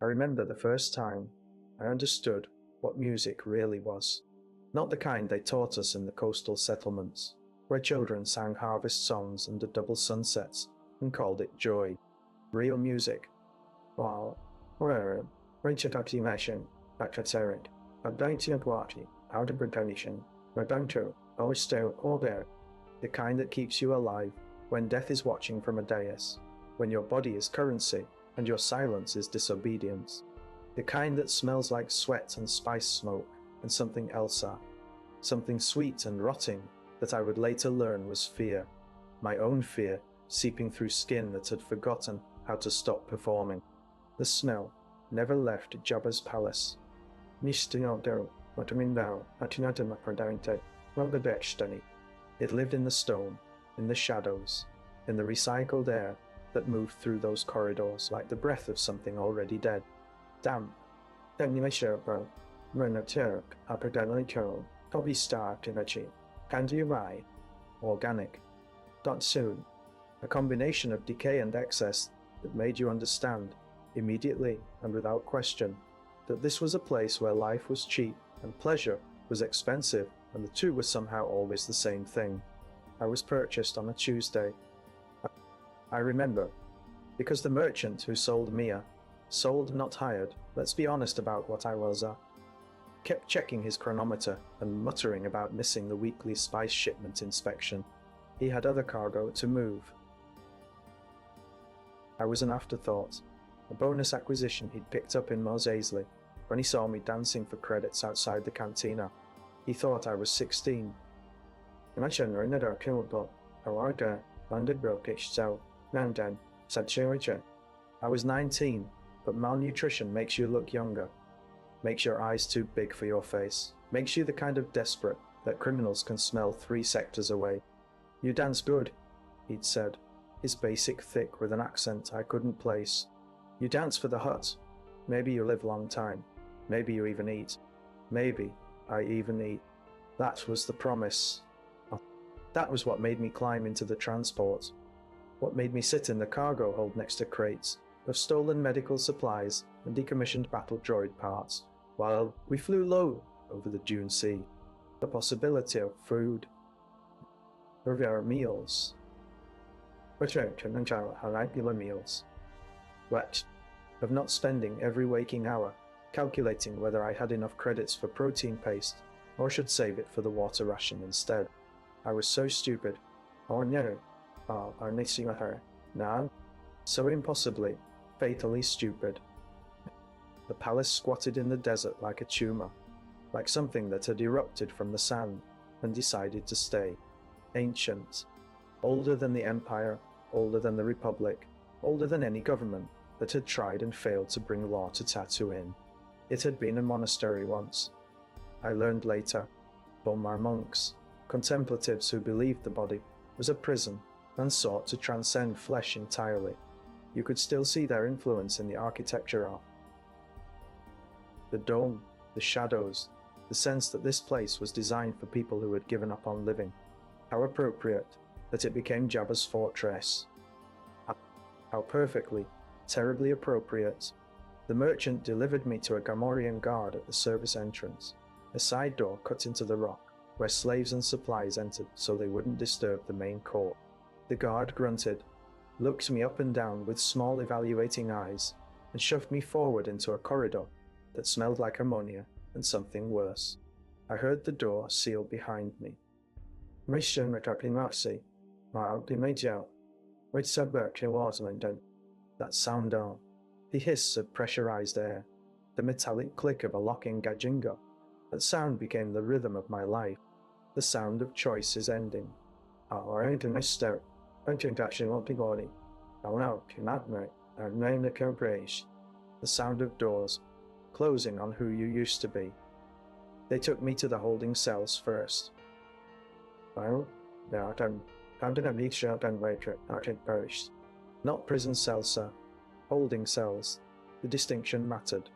I remember the first time I understood what music really was. Not the kind they taught us in the coastal settlements, where children sang harvest songs under double sunsets and called it joy. Real music. Wow. Where Richard Optimation, Patrick, Abdaiti and Wati, out of recognition, Rabanto, always still all there. The kind that keeps you alive when death is watching from a dais, when your body is currency and your silence is disobedience. The kind that smells like sweat and spice smoke and something else something sweet and rotting that I would later learn was fear, my own fear seeping through skin that had forgotten how to stop performing. The smell never left Jabba's palace. It lived in the stone, in the shadows, in the recycled air that moved through those corridors like the breath of something already dead. Damp. Toby Star Tinachi. Candy Rye. Organic. Dot soon. A combination of decay and excess that made you understand, immediately and without question, that this was a place where life was cheap and pleasure was expensive, and the two were somehow always the same thing. I was purchased on a Tuesday. I remember, because the merchant who sold Mia, sold not hired, let's be honest about what I was kept checking his chronometer and muttering about missing the weekly spice shipment inspection. He had other cargo to move. I was an afterthought, a bonus acquisition he'd picked up in Mos Eisley when he saw me dancing for credits outside the cantina. He thought I was 16. I was 19, but malnutrition makes you look younger, makes your eyes too big for your face, makes you the kind of desperate that criminals can smell 3 sectors away. You dance good, he'd said, his basic thick with an accent I couldn't place. You dance for the hut. Maybe you live long time. Maybe you even eat. Maybe I even eat. That was the promise. That was what made me climb into the transport. What made me sit in the cargo hold next to crates of stolen medical supplies and decommissioned battle droid parts, while we flew low over the Dune Sea. The possibility of food. Of our meals. Meals. Wet. Of not spending every waking hour calculating whether I had enough credits for protein paste or should save it for the water ration instead. I was so stupid. So impossibly, fatally stupid. The palace squatted in the desert like a tumor, like something that had erupted from the sand and decided to stay. Ancient. Older than the Empire, older than the Republic, older than any government that had tried and failed to bring law to Tatooine. It had been a monastery once. I learned later. Bomar monks, contemplatives who believed the body was a prison and sought to transcend flesh entirely. You could still see their influence in the architecture of the dome, the shadows, the sense that this place was designed for people who had given up on living. How appropriate that it became Jabba's fortress. How perfectly, terribly appropriate. The merchant delivered me to a Gamorrean guard at the service entrance, a side door cut into the rock, where slaves and supplies entered so they wouldn't disturb the main court. The guard grunted, looked me up and down with small evaluating eyes, and shoved me forward into a corridor that smelled like ammonia and something worse. I heard the door seal behind me. That sound on, the hiss of pressurized air, the metallic click of a locking gajinga. That sound became the rhythm of my life, the sound of choices ending. The sound of doors closing on who you used to be. They took me to the holding cells first. Not prison cells, sir. Holding cells. The distinction mattered.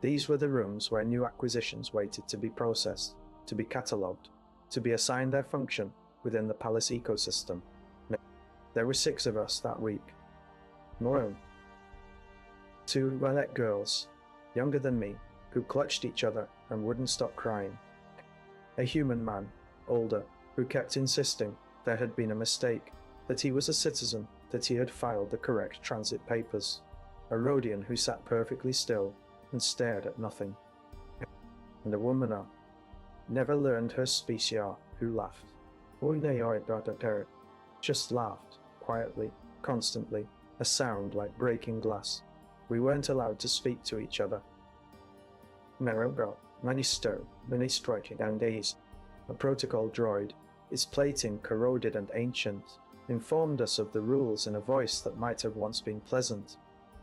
These were the rooms where new acquisitions waited to be processed, to be catalogued, to be assigned their function within the palace ecosystem. There were 6 of us that week. Moron. Two lilac girls, younger than me, who clutched each other and wouldn't stop crying. A human man, older, who kept insisting there had been a mistake, that he was a citizen, that he had filed the correct transit papers. A Rhodian who sat perfectly still and stared at nothing. And a woman never learned her specia, who laughed. Just laughed, quietly, constantly, a sound like breaking glass. We weren't allowed to speak to each other. Many striking and days. A protocol droid, its plating corroded and ancient, informed us of the rules in a voice that might have once been pleasant,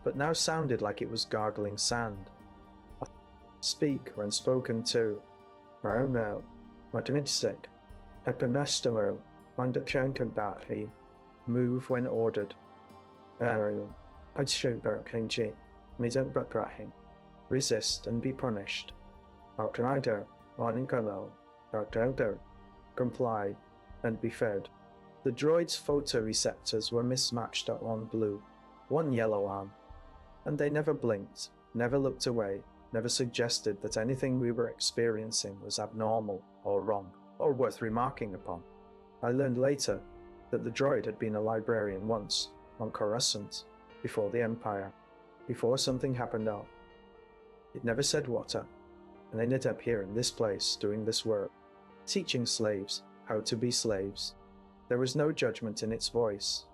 but now sounded like it was gargling sand. Speak when spoken to. Now, Matematic, Epimestomo, Mandachankandahi, move when ordered. I'd show Barakangji, Mizan Bakrahing, resist and be punished. Outrider, Warningalo, Outrider, comply and be fed. The droid's photoreceptors were mismatched at one blue, one yellow arm, and they never blinked, never looked away, never suggested that anything we were experiencing was abnormal or wrong or worth remarking upon. I learned later that the droid had been a librarian once, on Coruscant, before the Empire, before something happened out. It never said what, and ended up here in this place doing this work, teaching slaves how to be slaves. There was no judgment in its voice.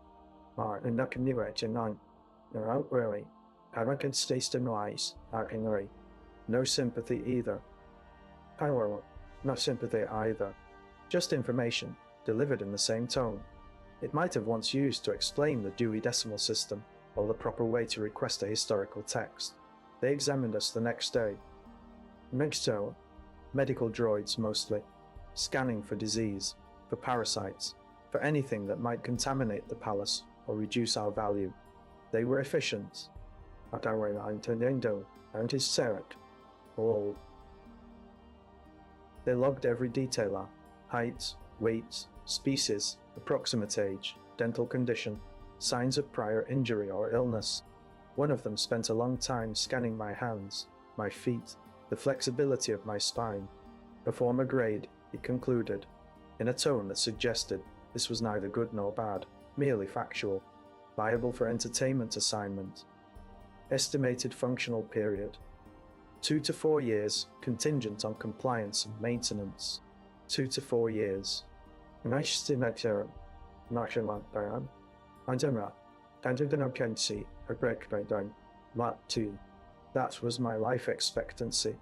No sympathy either. Not sympathy either. Just information, delivered in the same tone. It might have once used to explain the Dewey Decimal System, or the proper way to request a historical text. They examined us the next day. Medical droids mostly, scanning for disease, for parasites, for anything that might contaminate the palace or reduce our value. They were efficient. They logged every detail: height, weight, species, approximate age, dental condition, signs of prior injury or illness. One of them spent a long time scanning my hands, my feet, the flexibility of my spine. A former grade, he concluded, in a tone that suggested this was neither good nor bad, merely factual, liable for entertainment assignment. Estimated functional period: 2 to 4 years, contingent on compliance and maintenance. 2 to 4 years. That was my life expectancy.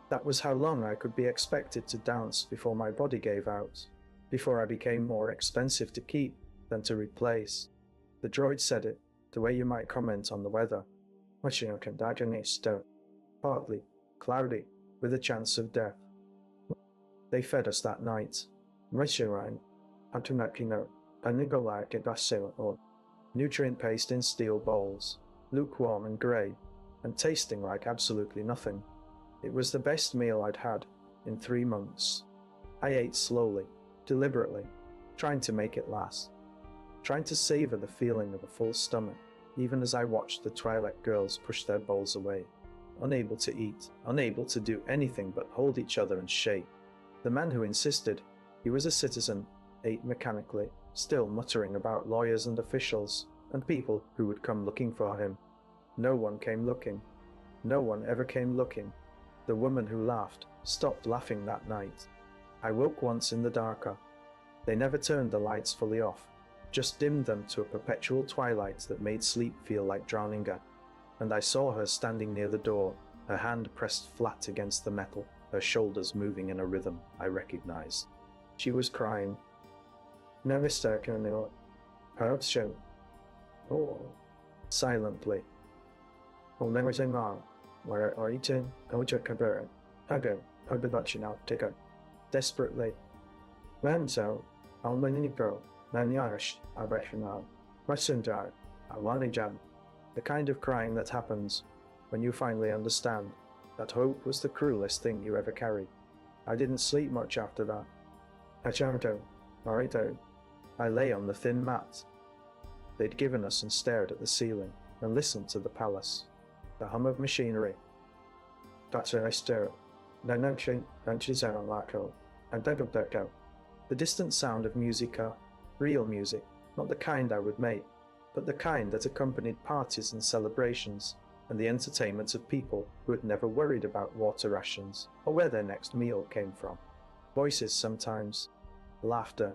That was how long I could be expected to dance before my body gave out, before I became more expensive to keep than to replace. The droid said it, the way you might comment on the weather. Partly, cloudy, with a chance of death. They fed us that night. Nutrient paste in steel bowls, lukewarm and grey, and tasting like absolutely nothing. It was the best meal I'd had in 3 months. I ate slowly, deliberately, trying to make it last, trying to savor the feeling of a full stomach, even as I watched the Twi'lek girls push their bowls away, unable to eat, unable to do anything but hold each other and shake. The man who insisted he was a citizen ate mechanically, still muttering about lawyers and officials, and people who would come looking for him. No one came looking. No one ever came looking. The woman who laughed stopped laughing that night. I woke once in the darker. They never turned the lights fully off, just dimmed them to a perpetual twilight that made sleep feel like drowning her, and I saw her standing near the door, her hand pressed flat against the metal, her shoulders moving in a rhythm I recognized. She was crying. Never mistaken in perhaps show. Oh, silently. Oh, never say now. Where are you to? Go to Cabaret. I go be watching out, take out. Desperately. When so, I'll many girl, many Irish, I reckon now. Russian jar, I want a jam. The kind of crying that happens when you finally understand that hope was the cruelest thing you ever carried. I didn't sleep much after that. I jumped out, right out. I lay on the thin mat they'd given us and stared at the ceiling, and listened to the palace. The hum of machinery. That's where I stare. The distant sound of musica, real music, not the kind I would make, but the kind that accompanied parties and celebrations, and the entertainment of people who had never worried about water rations or where their next meal came from. Voices sometimes, laughter.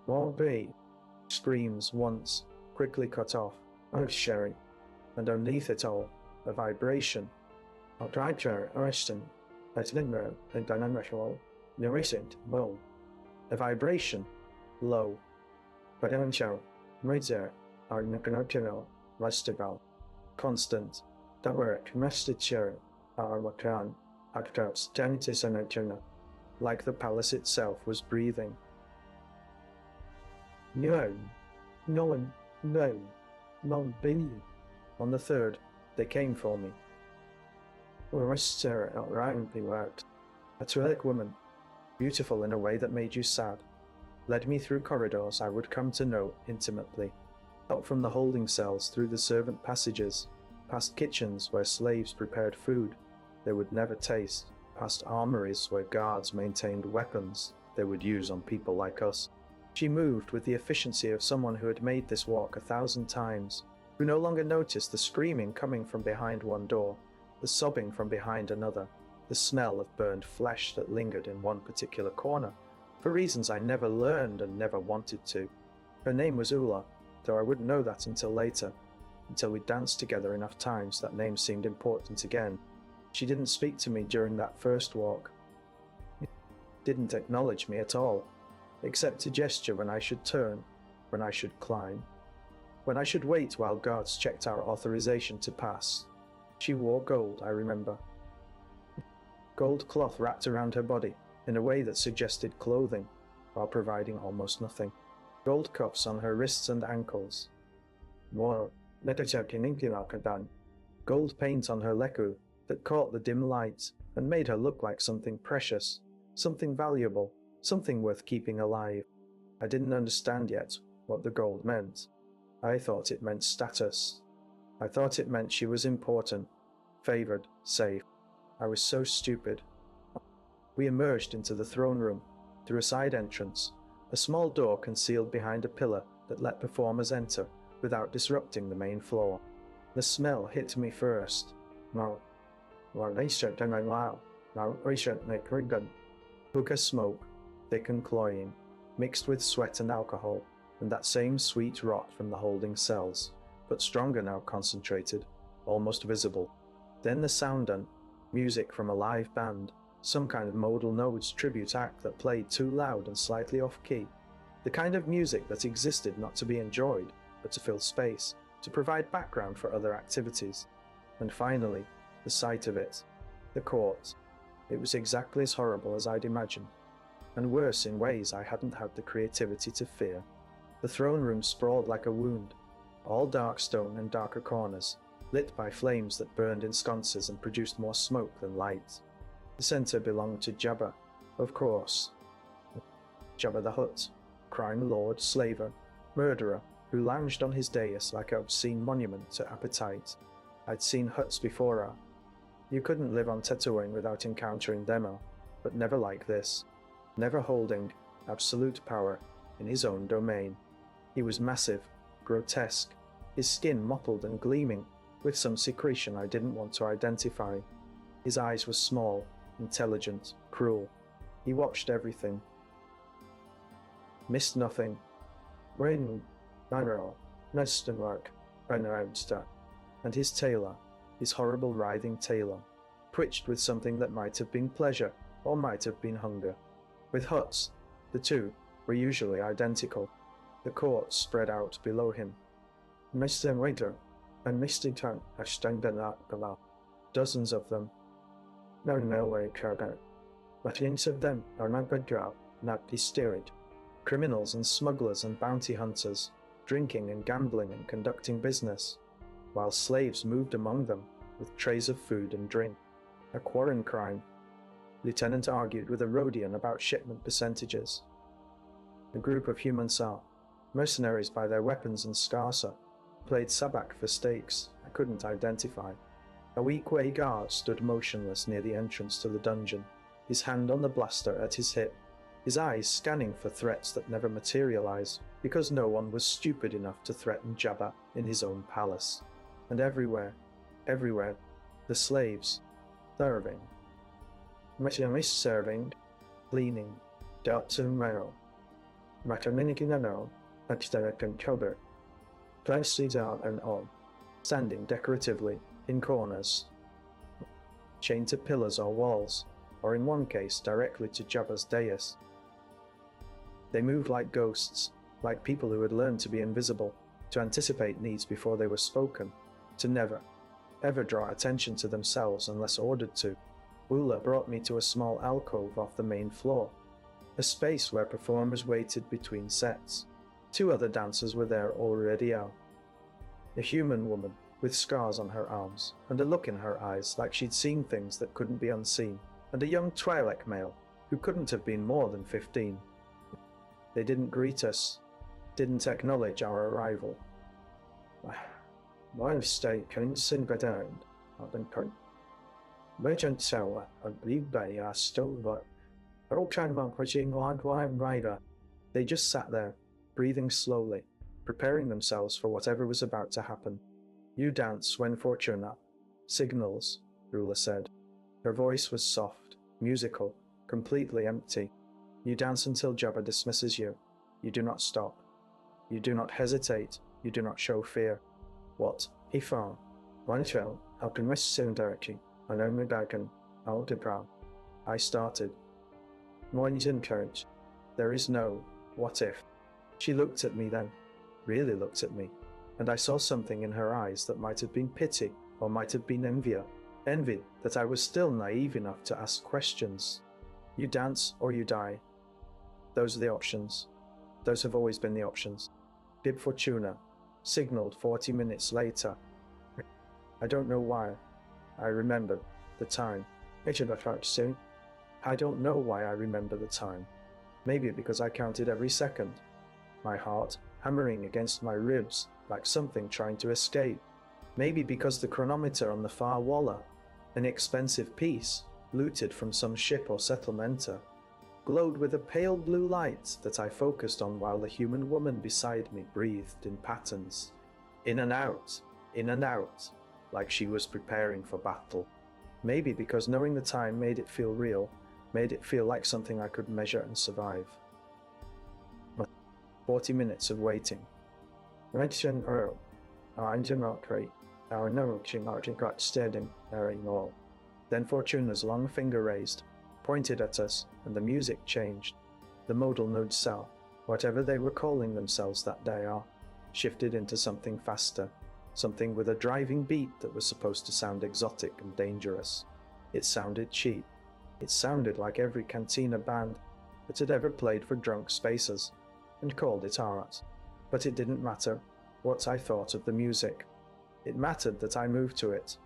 Won't be. Screams once, quickly cut off. Oh, Sherry. And underneath it all, a vibration. I'll try to arrest him. Let's linger and dynamical. The recent low. A vibration, low. But I'm sure, right there, are natural, restable. Constant. The word rested chair are what can, actor stanitis and eternal. Like the palace itself was breathing. No, no, be. On the third, they came for me. Rester outrightly worked. A Twi'lek woman, beautiful in a way that made you sad, led me through corridors I would come to know intimately, out from the holding cells through the servant passages, past kitchens where slaves prepared food they would never taste, past armories where guards maintained weapons they would use on people like us. She moved with the efficiency of someone who had made this walk 1,000 times, who no longer noticed the screaming coming from behind one door, the sobbing from behind another, the smell of burned flesh that lingered in one particular corner, for reasons I never learned and never wanted to. Her name was Oola, though I wouldn't know that until later, until we danced together enough times that name seemed important again. She didn't speak to me during that first walk. Didn't acknowledge me at all, except to gesture when I should turn, when I should climb, when I should wait while guards checked our authorization to pass. She wore gold, I remember. Gold cloth wrapped around her body in a way that suggested clothing, while providing almost nothing. Gold cuffs on her wrists and ankles. Gold paint on her leku that caught the dim light and made her look like something precious, something valuable, something worth keeping alive. I didn't understand yet what the gold meant. I thought it meant status. I thought it meant she was important, favored, safe. I was so stupid. We emerged into the throne room, through a side entrance, a small door concealed behind a pillar that let performers enter without disrupting the main floor. The smell hit me first. Hookah smoke, thick and cloying, mixed with sweat and alcohol, and that same sweet rot from the holding cells, but stronger now, concentrated, almost visible. Then the sound and music from a live band, some kind of modal nodes tribute act that played too loud and slightly off-key, the kind of music that existed not to be enjoyed, but to fill space, to provide background for other activities. And finally, the sight of it, the court. It was exactly as horrible as I'd imagined, and worse in ways I hadn't had the creativity to fear. The throne room sprawled like a wound, all dark stone and darker corners, lit by flames that burned in sconces and produced more smoke than light. The centre belonged to Jabba, of course. Jabba the Hutt, crime lord, slaver, murderer, who lounged on his dais like an obscene monument to appetite. I'd seen Hutts before her. You couldn't live on Tatooine without encountering them, but never like this, never holding absolute power in his own domain. He was massive, grotesque, his skin mottled and gleaming with some secretion I didn't want to identify. His eyes were small, intelligent, cruel. He watched everything. Missed nothing. Rain, Manro, Nestenwork, Renaroundster, and his tailor, his horrible writhing tailor, twitched with something that might have been pleasure or might have been hunger. With Hutts, the two were usually identical. The court spread out below him. Mr. Waiter and Mr. Turn have standing below, dozens of them. No way, Kerber. But each of them are not good job, not be steered. Criminals and smugglers and bounty hunters, drinking and gambling and conducting business, while slaves moved among them with trays of food and drink. A quarren crime. Lieutenant argued with a Rhodian about shipment percentages. A group of humans are Mercenaries by their weapons and scarcer, played sabak for stakes I couldn't identify. A weak-way guard stood motionless near the entrance to the dungeon, his hand on the blaster at his hip, his eyes scanning for threats that never materialize, because no one was stupid enough to threaten Jabba in his own palace. And everywhere, the slaves, serving. Serving, cleaning, Dartumero, Matamininano, Atstarakan Chober, places out and on, standing decoratively in corners, chained to pillars or walls, or in one case directly to Jabba's dais. They moved like ghosts, like people who had learned to be invisible, to anticipate needs before they were spoken, to never, ever draw attention to themselves unless ordered to. Oola brought me to a small alcove off the main floor, a space where performers waited between sets. 2 other dancers were there already. A human woman with scars on her arms and a look in her eyes like she'd seen things that couldn't be unseen, and a young Twi'lek male who couldn't have been more than 15. They didn't greet us, didn't acknowledge our arrival. My mistake can sin down, Merchant Sour, I believe they are still but they're all trying to pushing on rider. They just sat there, breathing slowly, preparing themselves for whatever was about to happen. You dance when Fortuna. Signals, Oola said. Her voice was soft, musical, completely empty. You dance until Jabba dismisses you. You do not stop. You do not hesitate. You do not show fear. What? He found. One fell, out in west soon directly, and only dragon, out the brow. I started. One encouraged. There is no what if. She looked at me then, really looked at me, and I saw something in her eyes that might have been pity or might have been envy that I was still naive enough to ask questions. You dance or you die. Those are the options. Those have always been the options. Bib Fortuna, signaled 40 minutes later. I don't know why. I remember the time. I should have heard soon. I don't know why I remember the time. Maybe because I counted every second. My heart hammering against my ribs like something trying to escape. Maybe because the chronometer on the far walla, an expensive piece, looted from some ship or settlementer, glowed with a pale blue light that I focused on while the human woman beside me breathed in patterns. In and out, like she was preparing for battle. Maybe because knowing the time made it feel real, made it feel like something I could measure and survive. 40 minutes of waiting. Redstone Earl, our engine rate, our nourishing got steady, all. Then Fortuna's long finger raised, pointed at us, and the music changed. The modal node cell, whatever they were calling themselves that day shifted into something faster, something with a driving beat that was supposed to sound exotic and dangerous. It sounded cheap. It sounded like every cantina band that had ever played for drunk spacers, and called it art. But it didn't matter what I thought of the music. It mattered that I moved to it.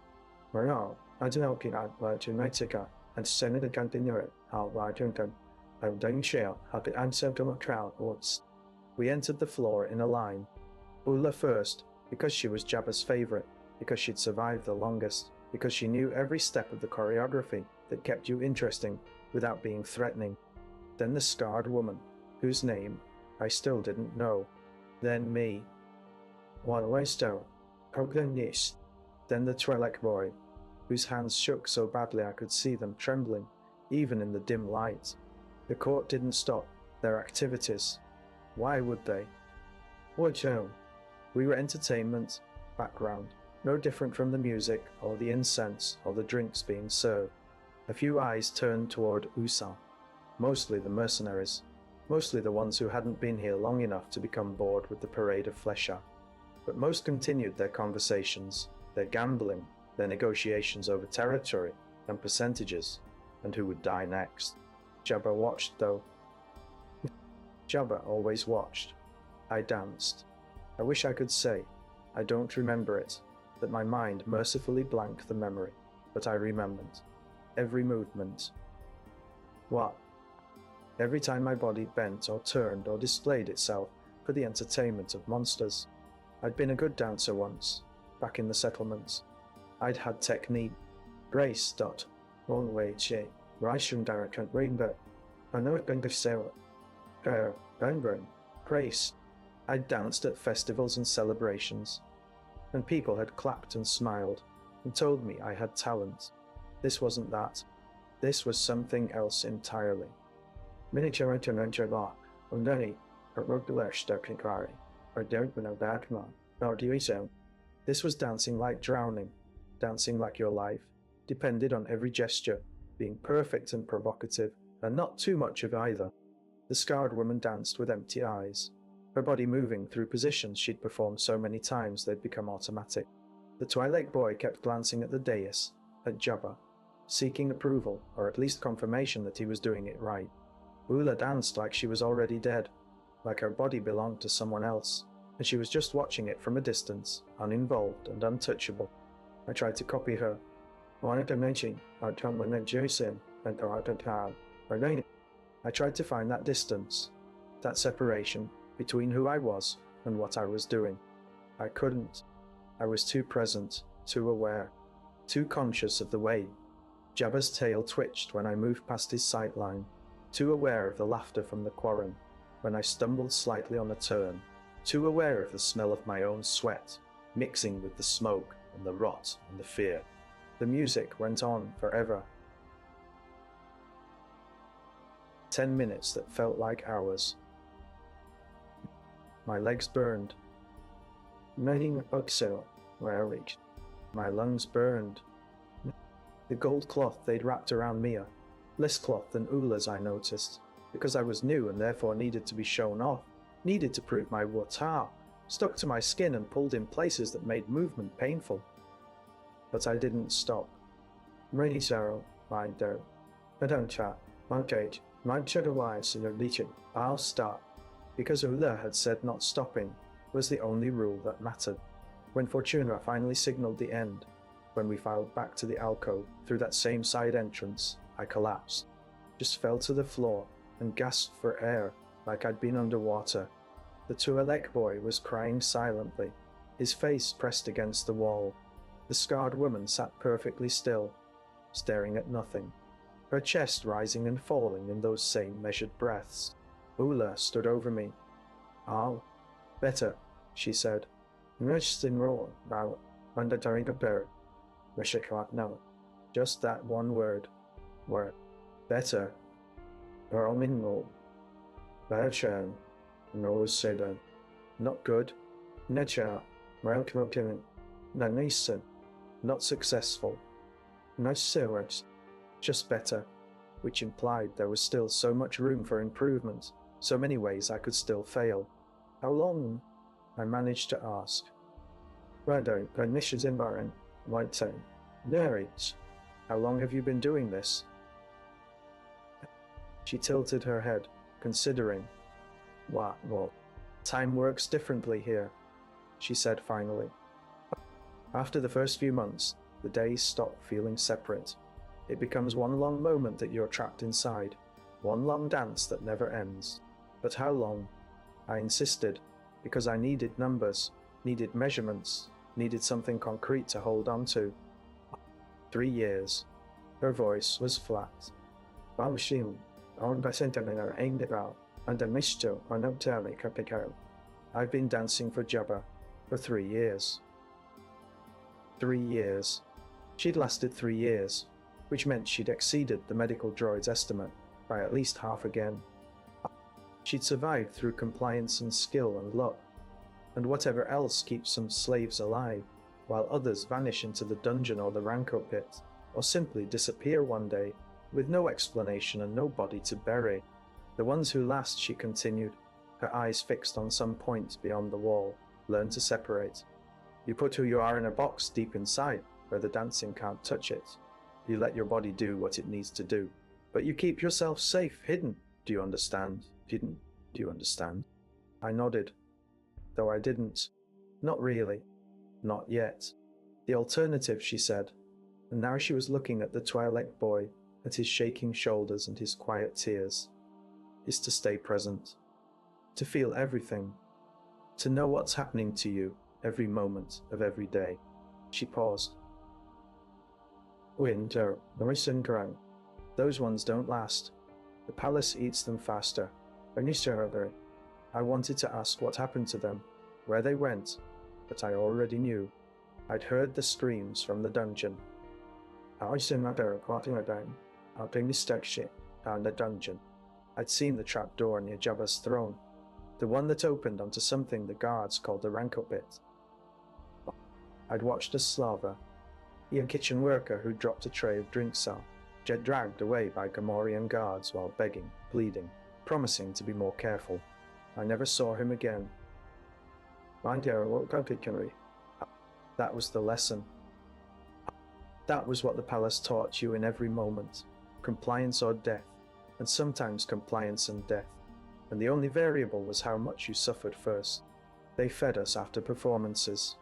Well, I don't know to Mexico, and send it continue it, how I don't know. I'm doing share, how the answer to my crowd was. We entered the floor in a line. Oola first, because she was Jabba's favorite, because she'd survived the longest, because she knew every step of the choreography that kept you interesting without being threatening. Then the scarred woman, whose name I still didn't know. Then me. One way still. Yes. Then the Twi'lek boy, whose hands shook so badly I could see them trembling, even in the dim light. The court didn't stop their activities. Why would they? What show? We were entertainment, background, no different from the music or the incense or the drinks being served. A few eyes turned toward Usa, mostly the mercenaries, mostly the ones who hadn't been here long enough to become bored with the parade of Flesher. But most continued their conversations, their gambling, their negotiations over territory and percentages, and who would die next. Jabba watched though. Jabba always watched. I danced. I wish I could say, I don't remember it, that my mind mercifully blanked the memory, but I remembered. Every movement. What? Every time my body bent or turned or displayed itself, for the entertainment of monsters. I'd been a good dancer once, back in the settlements. I'd had technique, grace. One weighty, Russian Daracant Rainbow. I know it going to say Rainbow, grace. I'd danced at festivals and celebrations, and people had clapped and smiled and told me I had talent. This wasn't that. This was something else entirely. Miniature law, Undani, or Rugdalash Darkinkari, or Derkman Bakma, or Duiso. This was dancing like drowning, dancing like your life depended on every gesture being perfect and provocative, and not too much of either. The scarred woman danced with empty eyes, her body moving through positions she'd performed so many times they'd become automatic. The Twilight boy kept glancing at the dais, at Jabba, seeking approval, or at least confirmation that he was doing it right. Oola danced like she was already dead, like her body belonged to someone else, and she was just watching it from a distance, uninvolved and untouchable. I tried to copy her. I tried to find that distance, that separation between who I was and what I was doing. I couldn't. I was too present, too aware, too conscious of the way Jabba's tail twitched when I moved past his sight line, too aware of the laughter from the quarren when I stumbled slightly on a turn, too aware of the smell of my own sweat, mixing with the smoke and the rot and the fear. The music went on forever. 10 minutes that felt like hours. My legs burned. My lungs burned. The gold cloth they'd wrapped around Mia, less cloth than Oola's I noticed, because I was new and therefore needed to be shown off, needed to prove my wata, stuck to my skin and pulled in places that made movement painful. But I didn't stop. Rainy sorrow, my dough. I don't chat, my cage, my otherwise in your legion. I'll stop. Because Oola had said not stopping was the only rule that mattered. When Fortuna finally signaled the end, when we filed back to the alcove through that same side entrance, I collapsed, just fell to the floor and gasped for air like I'd been underwater. The Tualek boy was crying silently, his face pressed against the wall. The scarred woman sat perfectly still, staring at nothing, her chest rising and falling in those same measured breaths. Oola stood over me. "Oh, better," she said. No, just that one word. Word. Better. No said. Not good. Nature. Not successful. No sewers. Just better. Which implied there was still so much room for improvement, so many ways I could still fail. How long? I managed to ask. Rado, Garnishes in Baron, White Town. Narrates. How long have you been doing this? She tilted her head, considering. Well, time works differently here, she said finally. After the first few months, the days stop feeling separate. It becomes one long moment that you're trapped inside, one long dance that never ends. But how long? I insisted, because I needed numbers, needed measurements, needed something concrete to hold on to. 3 years. Her voice was flat. I've been dancing for Jabba for 3 years. 3 years. She'd lasted 3 years, which meant she'd exceeded the medical droid's estimate by at least half again. She'd survived through compliance and skill and luck, and whatever else keeps some slaves alive, while others vanish into the dungeon or the rancor pit, or simply disappear one day, with no explanation and no body to bury. The ones who last, she continued, her eyes fixed on some point beyond the wall, learn to separate. You put who you are in a box deep inside, where the dancing can't touch it. You let your body do what it needs to do, but you keep yourself safe, hidden. Do you understand? Hidden. Do you understand? I nodded, though I didn't. Not really. Not yet. The alternative, she said, and now she was looking at the Twi'lek boy, at his shaking shoulders and his quiet tears, is to stay present, to feel everything, To know what's happening to you every moment of every day. She paused. Winter, noise and ground. Those ones don't last. The palace eats them faster. I wanted to ask what happened to them, where they went, but I already knew. I'd heard the screams from the dungeon. I seen my reporting down. I'll bring the stuck shit down the dungeon. I'd seen the trap door near Jabba's throne, the one that opened onto something the guards called the rankle pit. I'd watched a slaver, a kitchen worker who dropped a tray of drinks out, get dragged away by Gamorrean guards while begging, pleading, promising to be more careful. I never saw him again. That was the lesson. That was what the palace taught you in every moment. Compliance or death, and sometimes compliance and death. And the only variable was how much you suffered first. They fed us after performances.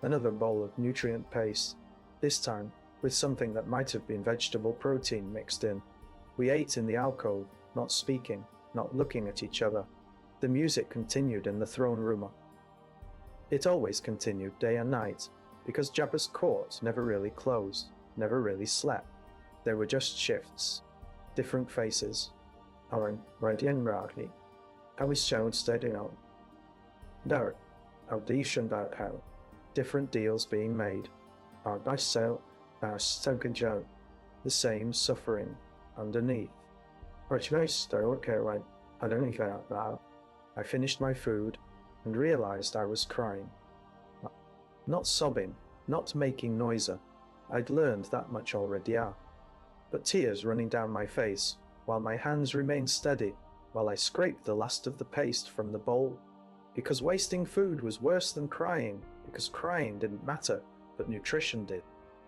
Another bowl of nutrient paste, this time with something that might have been vegetable protein mixed in. We ate in the alcove, not speaking, not looking at each other. The music continued in the throne room. It always continued day and night, because Jabba's court never really closed, never really slept. There were just shifts, different faces. I was shown steady on. No, audition about how. Different deals being made. The same suffering underneath. I finished my food and realized I was crying. Not sobbing, not making noise. I'd learned that much already. But tears running down my face, while my hands remained steady, while I scraped the last of the paste from the bowl. Because wasting food was worse than crying, because crying didn't matter, but nutrition did.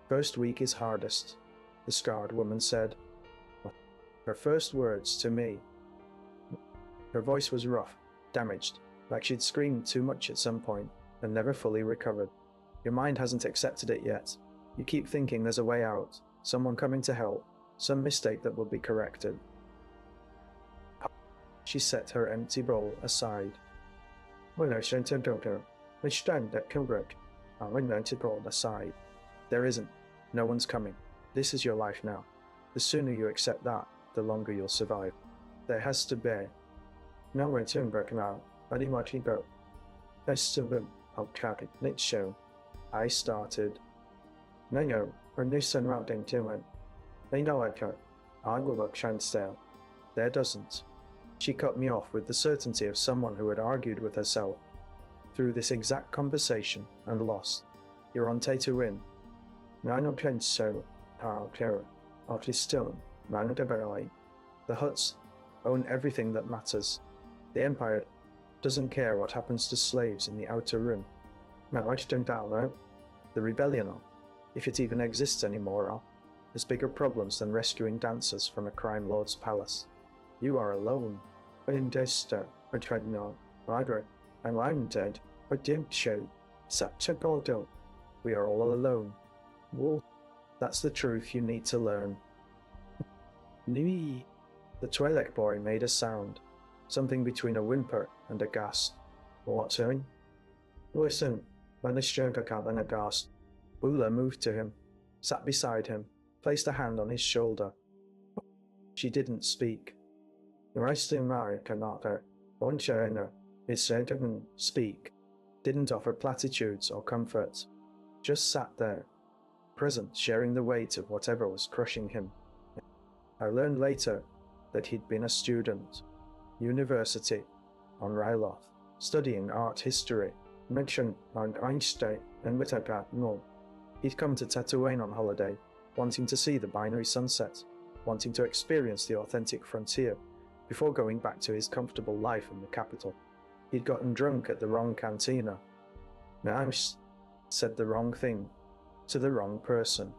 First week is hardest, the scarred woman said. Her first words to me. Her voice was rough, damaged, like she'd screamed too much at some point and never fully recovered. Your mind hasn't accepted it yet. You keep thinking there's a way out, someone coming to help, some mistake that will be corrected. She set her empty bowl aside. Aside. There isn't. No one's coming. This is your life now. The sooner you accept that, the longer you'll survive. There has to be. No one's now. Let's show. I started. No, or new sun routing to it. They know I will look stale. There doesn't. She cut me off with the certainty of someone who had argued with herself through this exact conversation and lost. You're on Tatooine. The Hutts own everything that matters. The Empire doesn't care what happens to slaves in the Outer Rim. The rebellion, if it even exists anymore, has bigger problems than rescuing dancers from a crime lord's palace. You are alone. I'm dead. I didn't show. Such a goldo. We are all alone. Well, that's the truth you need to learn. The Twi'lek boy made a sound, something between a whimper and a gasp. What's doing? Listen, when the stranger got in a gasp, Oola moved to him, sat beside him, placed a hand on his shoulder. She didn't speak. It said didn't speak, didn't offer platitudes or comfort, just sat there, present, sharing the weight of whatever was crushing him. I learned later that he'd been a student, university, on Ryloth, studying art history, mentioned on Einstein and no. He'd come to Tatooine on holiday, wanting to see the binary sunset, wanting to experience the authentic frontier, before going back to his comfortable life in the capital. He'd gotten drunk at the wrong cantina. Said the wrong thing, to the wrong person.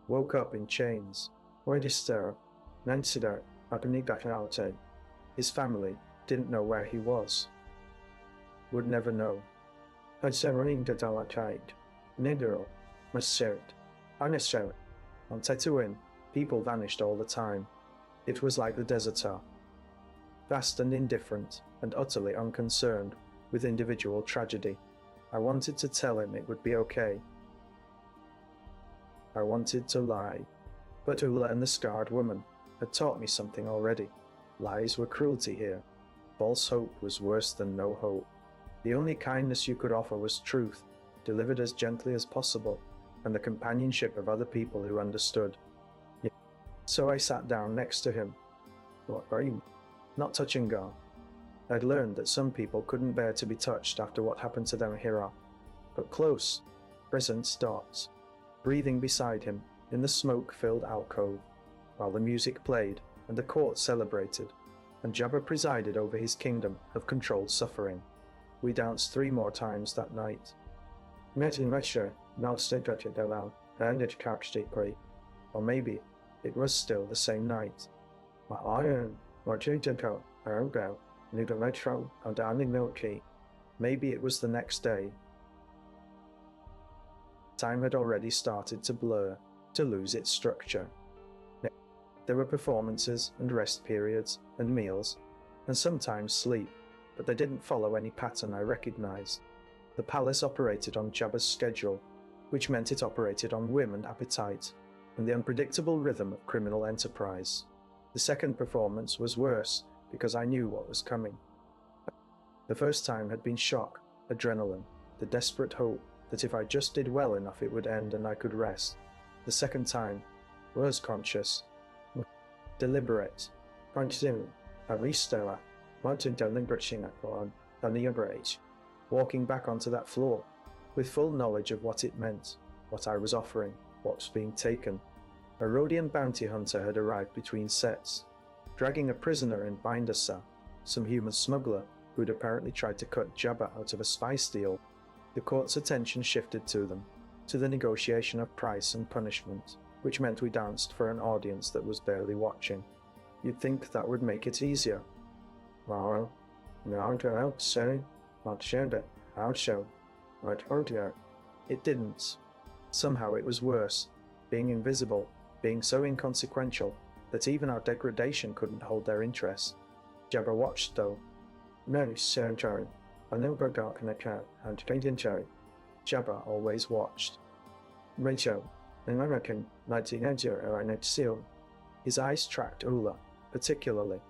Woke up in chains. His family didn't know where he was. Would never know. On Tatooine, people vanished all the time. It was like the desert are. vast and indifferent, and utterly unconcerned with individual tragedy. I wanted to tell him it would be okay. I wanted to lie. But Oola and the scarred woman had taught me something already. Lies were cruelty here. False hope was worse than no hope. The only kindness you could offer was truth, delivered as gently as possible, and the companionship of other people who understood. So I sat down next to him. What are you? Not touching Gar. I'd learned that some people couldn't bear to be touched after what happened to them here, but close, present stopped, breathing beside him in the smoke-filled alcove, while the music played and the court celebrated, and Jabba presided over his kingdom of controlled suffering. We danced 3 more times that night. Or maybe it was still the same night. Maybe it was the next day. Time had already started to blur, to lose its structure. There were performances and rest periods and meals, and sometimes sleep, but they didn't follow any pattern I recognized. The palace operated on Jabba's schedule, which meant it operated on whim and appetite, and the unpredictable rhythm of criminal enterprise. The second performance was worse because I knew what was coming. The first time had been shock, adrenaline, the desperate hope that if I just did well enough it would end and I could rest. The second time was conscious, deliberate, walking back onto that floor, with full knowledge of what it meant, what I was offering, what was being taken. A Rhodian bounty hunter had arrived between sets, dragging a prisoner in Bindersa, some human smuggler who'd apparently tried to cut Jabba out of a spice deal. The court's attention shifted to them, to the negotiation of price and punishment, which meant we danced for an audience that was barely watching. You'd think that would make it easier. Well, it didn't. Somehow it was worse, being invisible, being so inconsequential that even our degradation couldn't hold their interest. Jabba watched though. Jabba always watched. His eyes tracked Oola, particularly,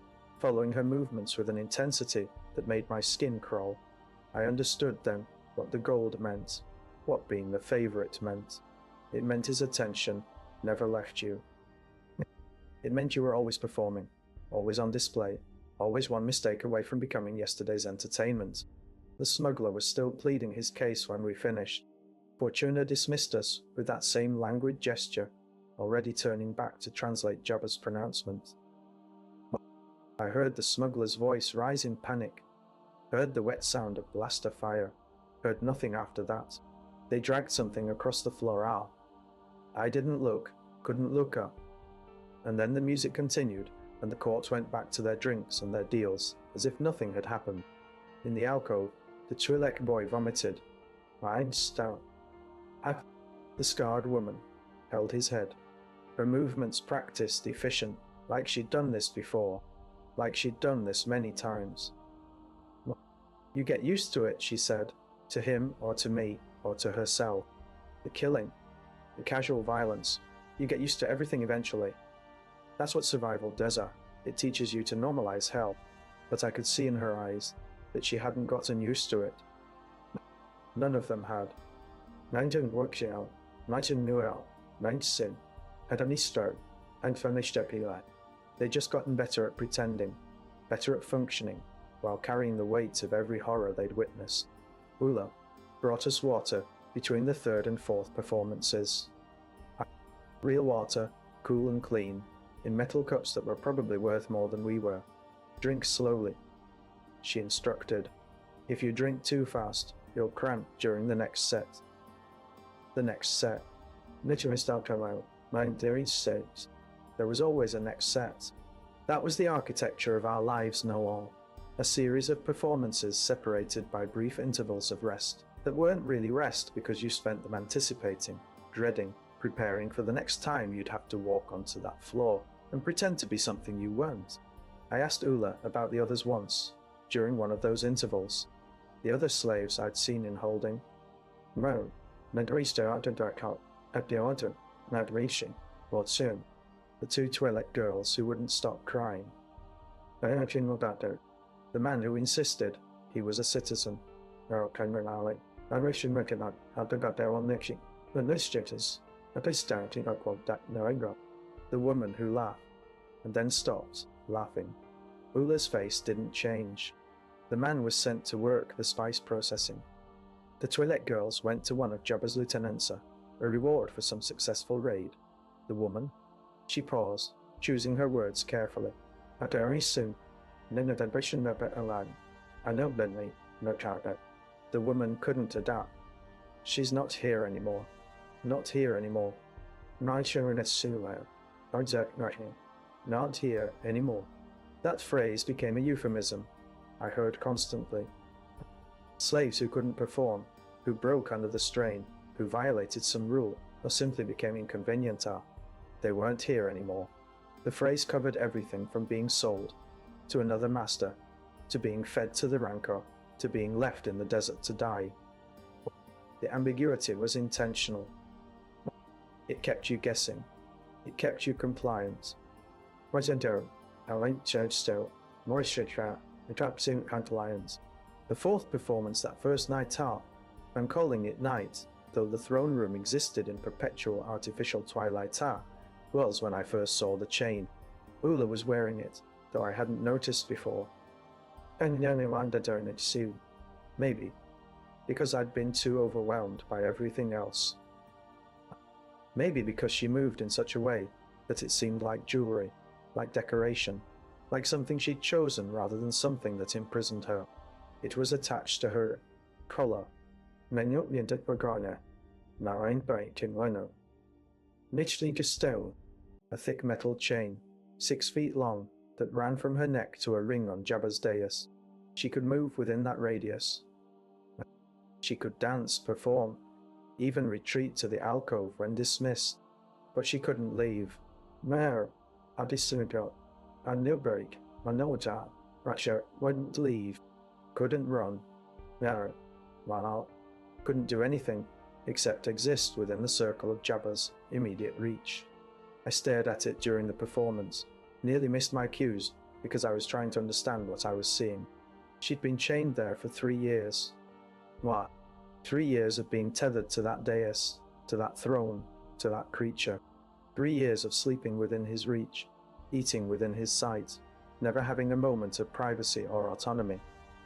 following her movements with an intensity that made my skin crawl. I understood then what the gold meant, what being the favorite meant. It meant his attention never left you. It meant you were always performing, always on display, always one mistake away from becoming yesterday's entertainment. The smuggler was still pleading his case when we finished. Fortuna dismissed us with that same languid gesture, already turning back to translate Jabba's pronouncement. I heard the smuggler's voice rise in panic, heard the wet sound of blaster fire, heard nothing after that. They dragged something across the floor. I didn't look, couldn't look up. And then the music continued, and the court went back to their drinks and their deals, as if nothing had happened. In the alcove, the Twi'lek boy vomited. Mine's stout. The scarred woman held his head, her movements practiced, efficient, like she'd done this before, like she'd done this many times. You get used to it, she said, to him or to me or to herself. The killing, the casual violence, you get used to everything eventually. That's what survival does. It teaches you to normalize hell, but I could see in her eyes that she hadn't gotten used to it. None of them had. They'd just gotten better at pretending, better at functioning, while carrying the weight of every horror they'd witnessed. Oola brought us water between the third and fourth performances. Real water, cool and clean, in metal cups that were probably worth more than we were. Drink slowly, she instructed. If you drink too fast, you'll cramp during the next set. The next set. There was always a next set. That was the architecture of our lives, Noel. A series of performances separated by brief intervals of rest that weren't really rest because you spent them anticipating, dreading, preparing for the next time you'd have to walk onto that floor and pretend to be something you weren't. I asked Oola about the others once, during one of those intervals. The other slaves I'd seen in holding. Well, the two Twi'lek girls who wouldn't stop crying. The man who insisted he was a citizen. The woman who laughed, and then stopped, laughing. Oola's face didn't change. The man was sent to work the spice processing. The Twi'lek girls went to one of Jabba's lieutenants, a reward for some successful raid. The woman? She paused, choosing her words carefully. Very soon. I know Bentley, no target. The woman couldn't adapt. She's not here anymore. Not here anymore. Not here anymore. That phrase became a euphemism I heard constantly. Slaves who couldn't perform, who broke under the strain, who violated some rule, or simply became inconvenient they weren't here anymore. The phrase covered everything from being sold to another master, to being fed to the rancor, to being left in the desert to die. The ambiguity was intentional. It kept you guessing. It kept you compliant. The fourth performance that first night out, I'm calling it night, though the throne room existed in perpetual artificial twilight was when I first saw the chain. Oola was wearing it, though I hadn't noticed before. Maybe, because I'd been too overwhelmed by everything else. Maybe because she moved in such a way that it seemed like jewelry, like decoration, like something she'd chosen rather than something that imprisoned her. It was attached to her collar. Nichely Gestel, a thick metal chain, 6 feet long, that ran from her neck to a ring on Jabba's dais. She could move within that radius. She could dance, perform, even retreat to the alcove when dismissed, but she couldn't leave. Russia wouldn't leave, couldn't run, couldn't do anything except exist within the circle of Jabba's immediate reach. I stared at it during the performance, nearly missed my cues because I was trying to understand what I was seeing. She'd been chained there for 3 years. What? 3 years of being tethered to that dais, to that throne, to that creature. 3 years of sleeping within his reach, eating within his sight, never having a moment of privacy or autonomy,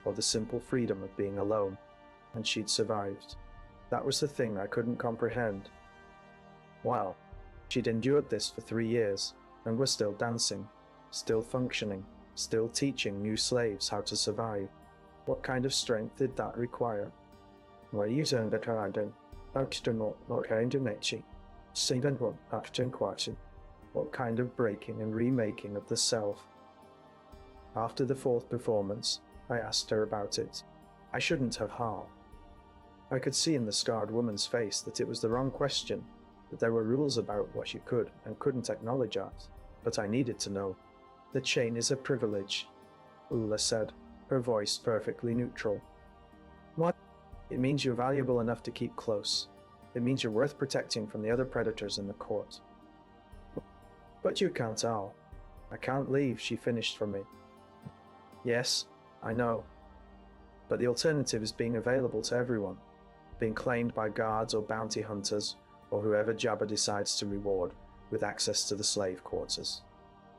or the simple freedom of being alone. And she'd survived. That was the thing I couldn't comprehend. Wow, she'd endured this for 3 years, and was still dancing, still functioning, still teaching new slaves how to survive. What kind of strength did that require? What kind of breaking and remaking of the self? After the fourth performance, I asked her about it. I shouldn't have harmed. I could see in the scarred woman's face that it was the wrong question, that there were rules about what you could and couldn't acknowledge at, but I needed to know. The chain is a privilege, Oola said, her voice perfectly neutral. What? It means you're valuable enough to keep close. It means you're worth protecting from the other predators in the court. But you can't, Al. I can't leave, she finished for me. Yes, I know. But the alternative is being available to everyone, being claimed by guards or bounty hunters, or whoever Jabba decides to reward, with access to the slave quarters.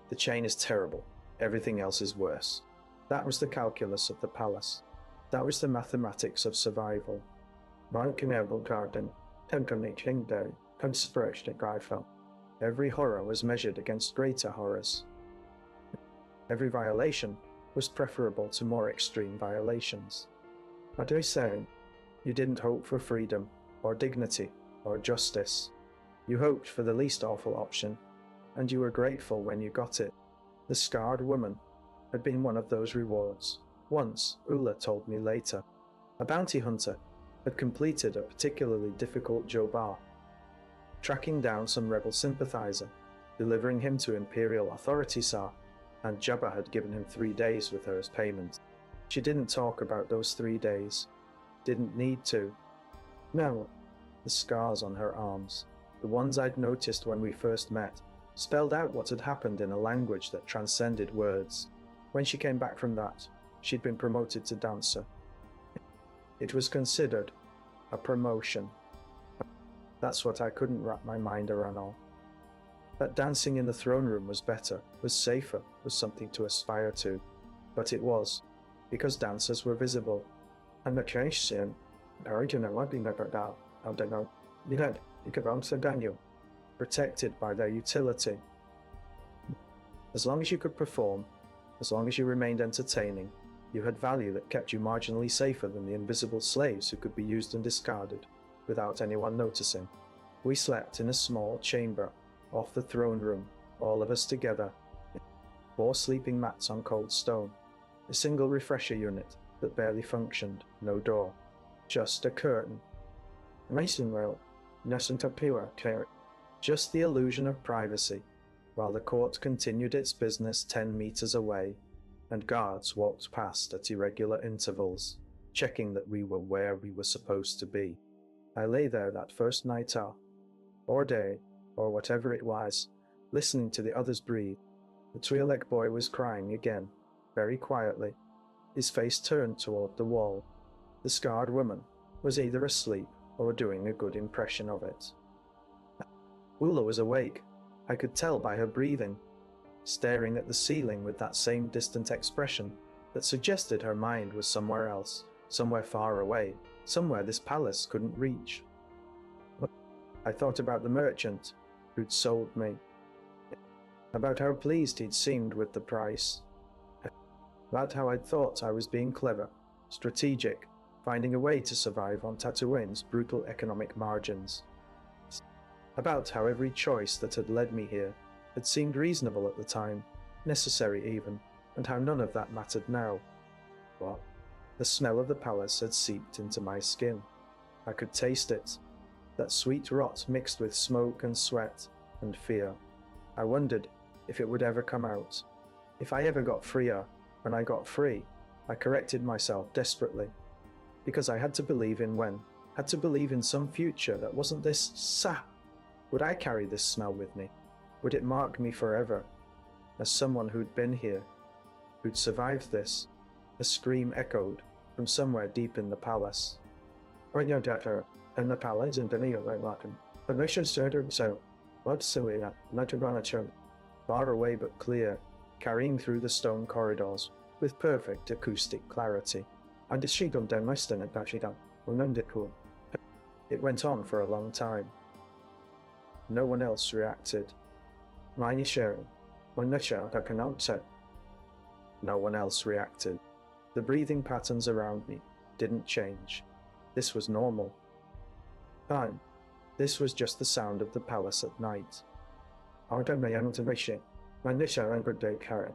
The chain is terrible. Everything else is worse. That was the calculus of the palace. That was the mathematics of survival. Every horror was measured against greater horrors. Every violation was preferable to more extreme violations. What are you saying? You didn't hope for freedom, or dignity, or justice. You hoped for the least awful option, and you were grateful when you got it. The scarred woman had been one of those rewards. Once, Oola told me later, a bounty hunter had completed a particularly difficult job, tracking down some rebel sympathizer, delivering him to Imperial authorities, and Jabba had given him 3 days with her as payment. She didn't talk about those 3 days. Didn't need to. No. The scars on her arms, the ones I'd noticed when we first met, spelled out what had happened in a language that transcended words. When she came back from that, she'd been promoted to dancer. It was considered a promotion. That's what I couldn't wrap my mind around all. That dancing in the throne room was better, was safer, was something to aspire to. But it was, because dancers were visible. And the creation, protected by their utility. As long as you could perform, as long as you remained entertaining, you had value that kept you marginally safer than the invisible slaves who could be used and discarded, without anyone noticing. We slept in a small chamber, off the throne room, all of us together. 4 sleeping mats on cold stone, a single refresher unit that barely functioned, no door, just a curtain. Just the illusion of privacy, while the court continued its business 10 meters away, and guards walked past at irregular intervals, checking that we were where we were supposed to be. I lay there that first night off, or day, or whatever it was, listening to the others breathe. The Twi'lek boy was crying again, very quietly, his face turned toward the wall. The scarred woman was either asleep or doing a good impression of it. Oola was awake. I could tell by her breathing, staring at the ceiling with that same distant expression that suggested her mind was somewhere else, somewhere far away, somewhere this palace couldn't reach. I thought about the merchant who'd sold me, about how pleased he'd seemed with the price, about how I'd thought I was being clever, strategic, finding a way to survive on Tatooine's brutal economic margins, about how every choice that had led me here had seemed reasonable at the time, necessary even, and how none of that mattered now. What? The smell of the palace had seeped into my skin. I could taste it, that sweet rot mixed with smoke and sweat and fear. I wondered if it would ever come out. If I ever got freer, when I got free, I corrected myself desperately. Because I had to believe in had to believe in some future that wasn't this sap. Would I carry this smell with me? Would it mark me forever? As someone who'd been here, who'd survived this? A scream echoed from somewhere deep in the palace. When your daughter in the palace in the like Latin, but they should start so. What's so not to run a church? Far away but clear, carrying through the stone corridors with perfect acoustic clarity. And she done down my stomach that she done. It went on for a long time. No one else reacted. Mine is sharing. When the shout I can answer. No one else reacted. The breathing patterns around me didn't change. This was normal. Fine. This was just the sound of the palace at night. I don't know how to wish it. When the show and good day carry.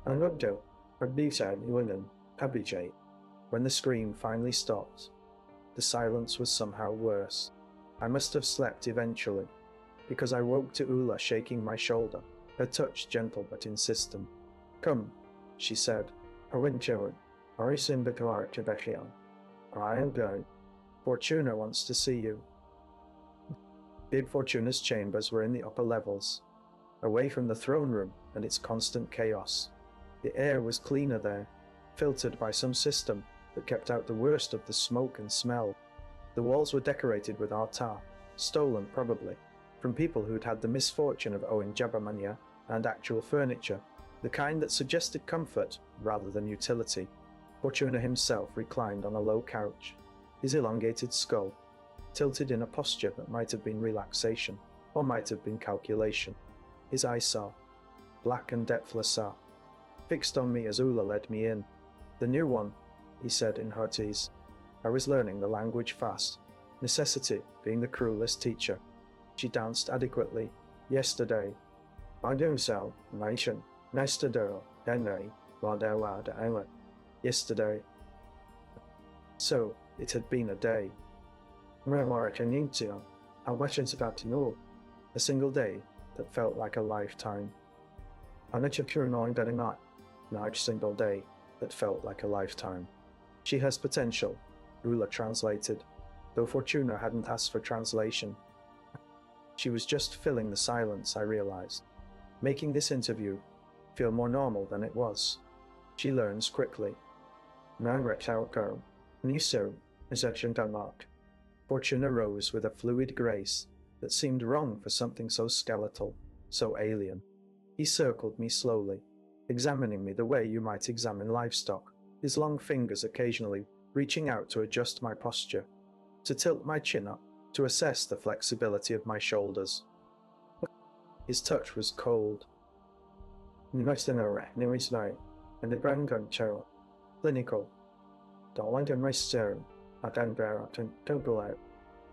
And look do. But be said you wouldn't. Abijay. When the scream finally stopped, the silence was somehow worse. I must have slept eventually, because I woke to Oola shaking my shoulder, her touch gentle but insistent. Come, she said. I went to I seen the car to Bechion. I am going. Fortuna wants to see you. Bib Fortuna's chambers were in the upper levels, away from the throne room and its constant chaos. The air was cleaner there, filtered by some system that kept out the worst of the smoke and smell. The walls were decorated with artar, stolen probably, from people who'd had the misfortune of owning Jabba mania and actual furniture, the kind that suggested comfort rather than utility. Fortuna himself reclined on a low couch, his elongated skull tilted in a posture that might have been relaxation, or might have been calculation. His eyes saw, black and depthless fixed on me as Oola led me in. The new one, he said in Huttese. I was learning the language fast, necessity being the cruelest teacher. She danced adequately. Yesterday. I do so, nation. Yesterday, Henry, Wadawa, Yesterday. So, it had been a day. I wish it's about to know. A single day that felt like a lifetime. On a large single day that felt like a lifetime. She has potential, Oola translated, though Fortuna hadn't asked for translation. She was just filling the silence, I realized, making this interview feel more normal than it was. She learns quickly. Fortuna rose with a fluid grace that seemed wrong for something so skeletal, so alien. He circled me slowly, examining me the way you might examine livestock, his long fingers occasionally reaching out to adjust my posture, to tilt my chin up, to assess the flexibility of my shoulders. His touch was cold. Clinical.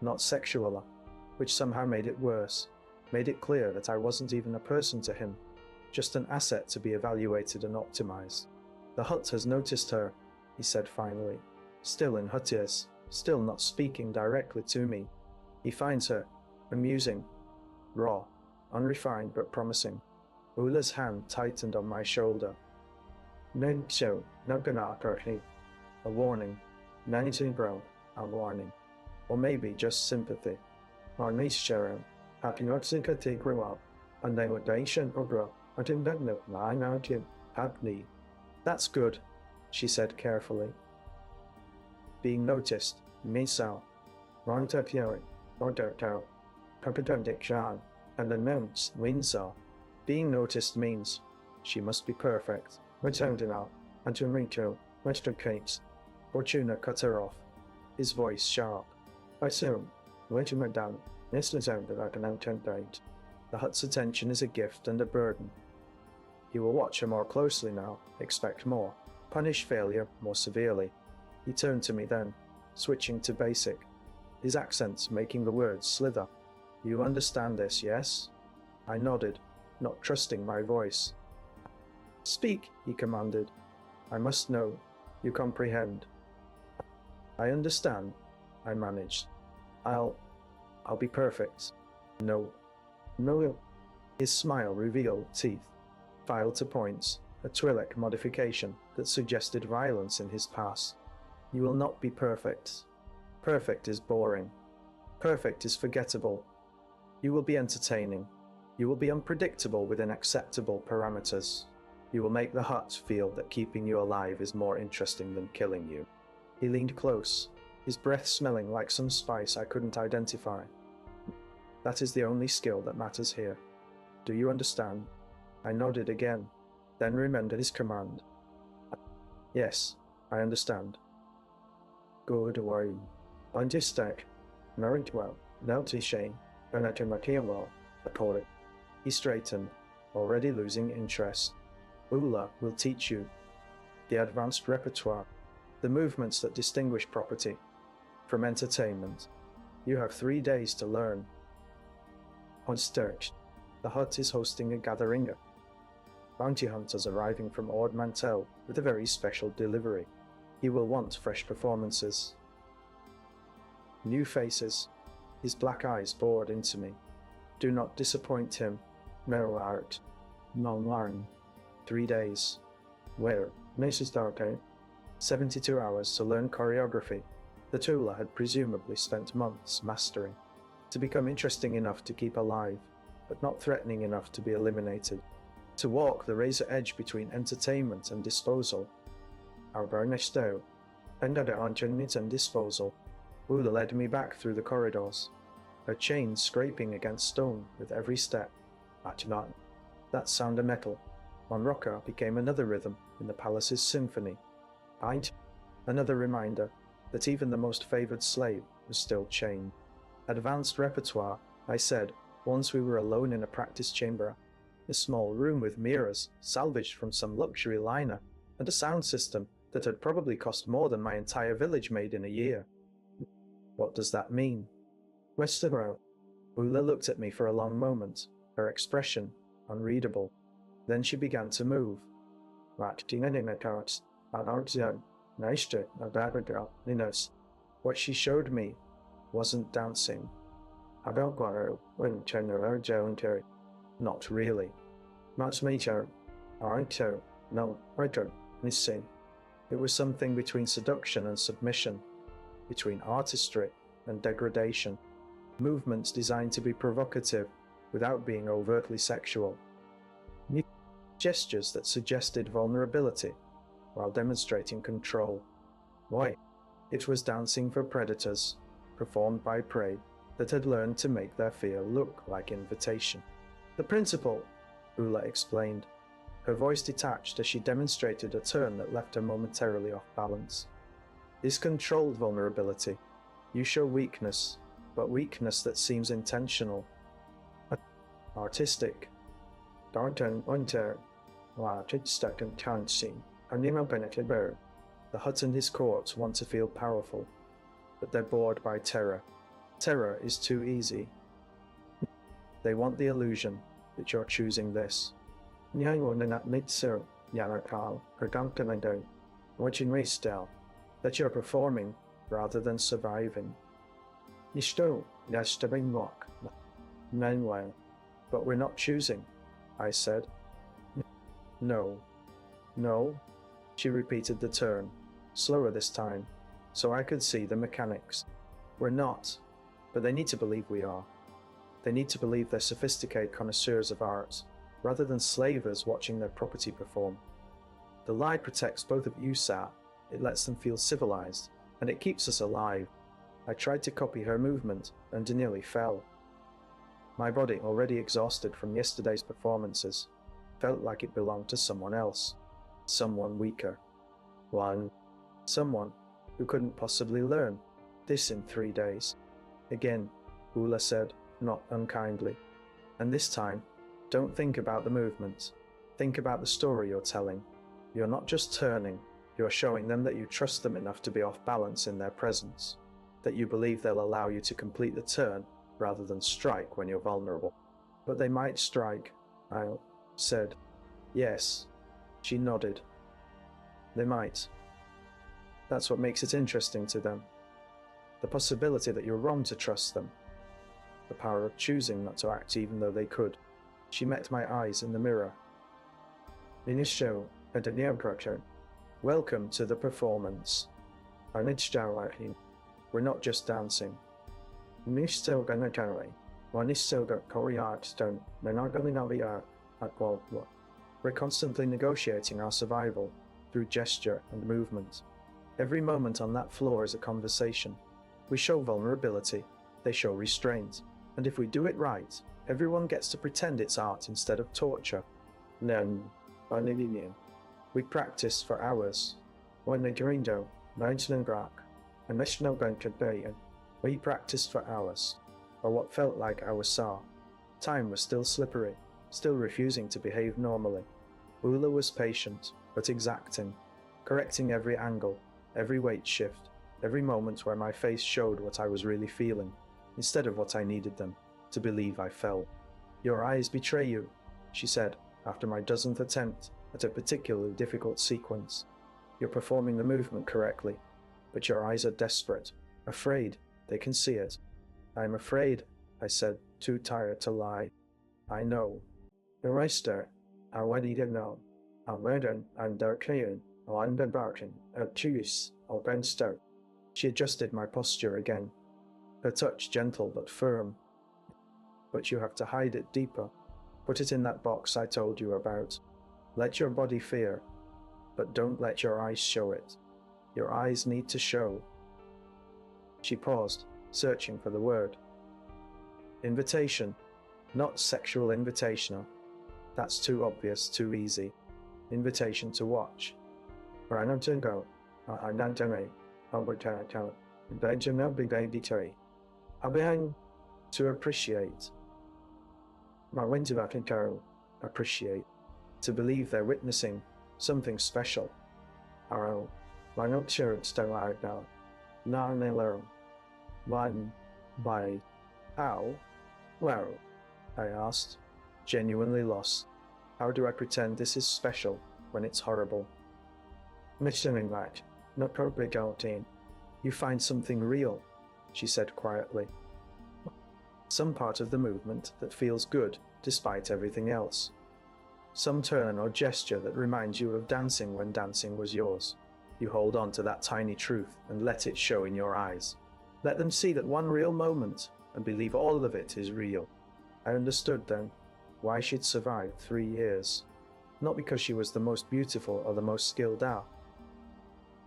Not sexual, which somehow made it worse, made it clear that I wasn't even a person to him, just an asset to be evaluated and optimized. The hut has noticed her, he said finally, still in Huttiers, still not speaking directly to me. He finds her amusing, raw, unrefined but promising. Oola's hand tightened on my shoulder. A warning. A warning. Or maybe just sympathy. That's good, she said carefully. Being noticed, Misao, and announce Windsor. Being noticed means she must be perfect. Fortuna cut her off, his voice sharp. The hut's attention is a gift and a burden. He will watch her more closely now, expect more, punish failure more severely. He turned to me then, switching to basic, his accents making the words slither. You understand this, yes? I nodded, not trusting my voice. Speak, he commanded. I must know. You comprehend. I understand, I managed. I'll be perfect. No. His smile revealed teeth, filed to points, a Twi'lek modification that suggested violence in his past. You will not be perfect. Perfect is boring. Perfect is forgettable. You will be entertaining. You will be unpredictable within acceptable parameters. You will make the hut feel that keeping you alive is more interesting than killing you. He leaned close, his breath smelling like some spice I couldn't identify. That is the only skill that matters here. Do you understand? I nodded again, then remembered his command. Yes, I understand. Good away. Undistack. Married well. Nelty Shane. Well. Appalling. He straightened, already losing interest. Oola will teach you the advanced repertoire, the movements that distinguish property from entertainment. You have 3 days to learn. On Sturch, the hut is hosting a gathering of bounty hunters arriving from Ord Mantell with a very special delivery. He will want fresh performances. New faces. His black eyes bored into me. Do not disappoint him. No art. No learn. 3 days. Where? Mrs. Darte. 72 hours to learn choreography that Oola had presumably spent months mastering, to become interesting enough to keep alive, but not threatening enough to be eliminated, to walk the razor edge between entertainment and disposal. Our burnished style, and and disposal. Oola led me back through the corridors, her chains scraping against stone with every step. Not that sound of metal. Monroka became another rhythm in the palace's symphony. Another reminder that even the most favored slave was still chained. Advanced repertoire, I said, once we were alone in a practice chamber, a small room with mirrors salvaged from some luxury liner, and a sound system that had probably cost more than my entire village made in a year. What does that mean? Westerborough. Oola looked at me for a long moment, her expression unreadable. Then she began to move. What she showed me wasn't dancing. Not really. Arito, no, Rito, listen. It was something between seduction and submission, between artistry and degradation, movements designed to be provocative without being overtly sexual, gestures that suggested vulnerability while demonstrating control. Why? It was dancing for predators, performed by prey that had learned to make their fear look like invitation. The principle, Oola explained, her voice detached as she demonstrated a turn that left her momentarily off balance. Is controlled vulnerability. You show weakness, but weakness that seems intentional. Artistic. Darton Winter, Larted Stuck and County, Anima Benefit Bird. The Hut and his courts want to feel powerful, but they're bored by terror. Terror is too easy. They want the illusion that you're choosing this. That you're performing rather than surviving. Meanwhile, but we're not choosing, I said. No. No, she repeated the turn, slower this time, so I could see the mechanics. We're not, but they need to believe we are. They need to believe they're sophisticated connoisseurs of art, rather than slavers watching their property perform. The lie protects both of you, Sat. It lets them feel civilized, and it keeps us alive. I tried to copy her movement, and nearly fell. My body, already exhausted from yesterday's performances, felt like it belonged to someone else. Someone weaker. Someone who couldn't possibly learn this in 3 days. Again, Oola said, not unkindly. And this time, don't think about the movement. Think about the story you're telling. You're not just turning, you're showing them that you trust them enough to be off balance in their presence, that you believe they'll allow you to complete the turn rather than strike when you're vulnerable. But they might strike, I said. Yes, she nodded. They might. That's what makes it interesting to them. The possibility that you're wrong to trust them. The power of choosing not to act even though they could. She met my eyes in the mirror. Welcome to the performance. We're not just dancing. We're constantly negotiating our survival through gesture and movement. Every moment on that floor is a conversation. We show vulnerability, they show restraint, and if we do it right, everyone gets to pretend it's art instead of torture. We practiced for hours. We practiced for hours, or what felt like hours saw. Time was still slippery, still refusing to behave normally. Oola was patient, but exacting, correcting every angle, every weight shift, every moment where my face showed what I was really feeling, instead of what I needed them to believe I felt. Your eyes betray you, she said, after my dozenth attempt at a particularly difficult sequence. You're performing the movement correctly, but your eyes are desperate, afraid. They can see it. I'm afraid, I said, too tired to lie. I know. The Reister, I want you to know. I'm Verdun, I'm Darkleon, I'm the Barton, Choose, or Benstow. She adjusted my posture again, her touch gentle but firm. But you have to hide it deeper. Put it in that box I told you about. Let your body fear, but don't let your eyes show it. Your eyes need to show. She paused, searching for the word. Invitation, not sexual invitational. That's too obvious, too easy. Invitation to watch. To appreciate. Appreciate. To believe they're witnessing something special. By how? Well, I asked, genuinely lost. How do I pretend this is special when it's horrible? Mentioning that, not probably guilty. You find something real, she said quietly. Some part of the movement that feels good despite everything else. some turn or gesture that reminds you of dancing when dancing was yours. You hold on to that tiny truth and let it show in your eyes. Let them see that one real moment and believe all of it is real. I understood then why she'd survived 3 years. Not because she was the most beautiful or the most skilled out,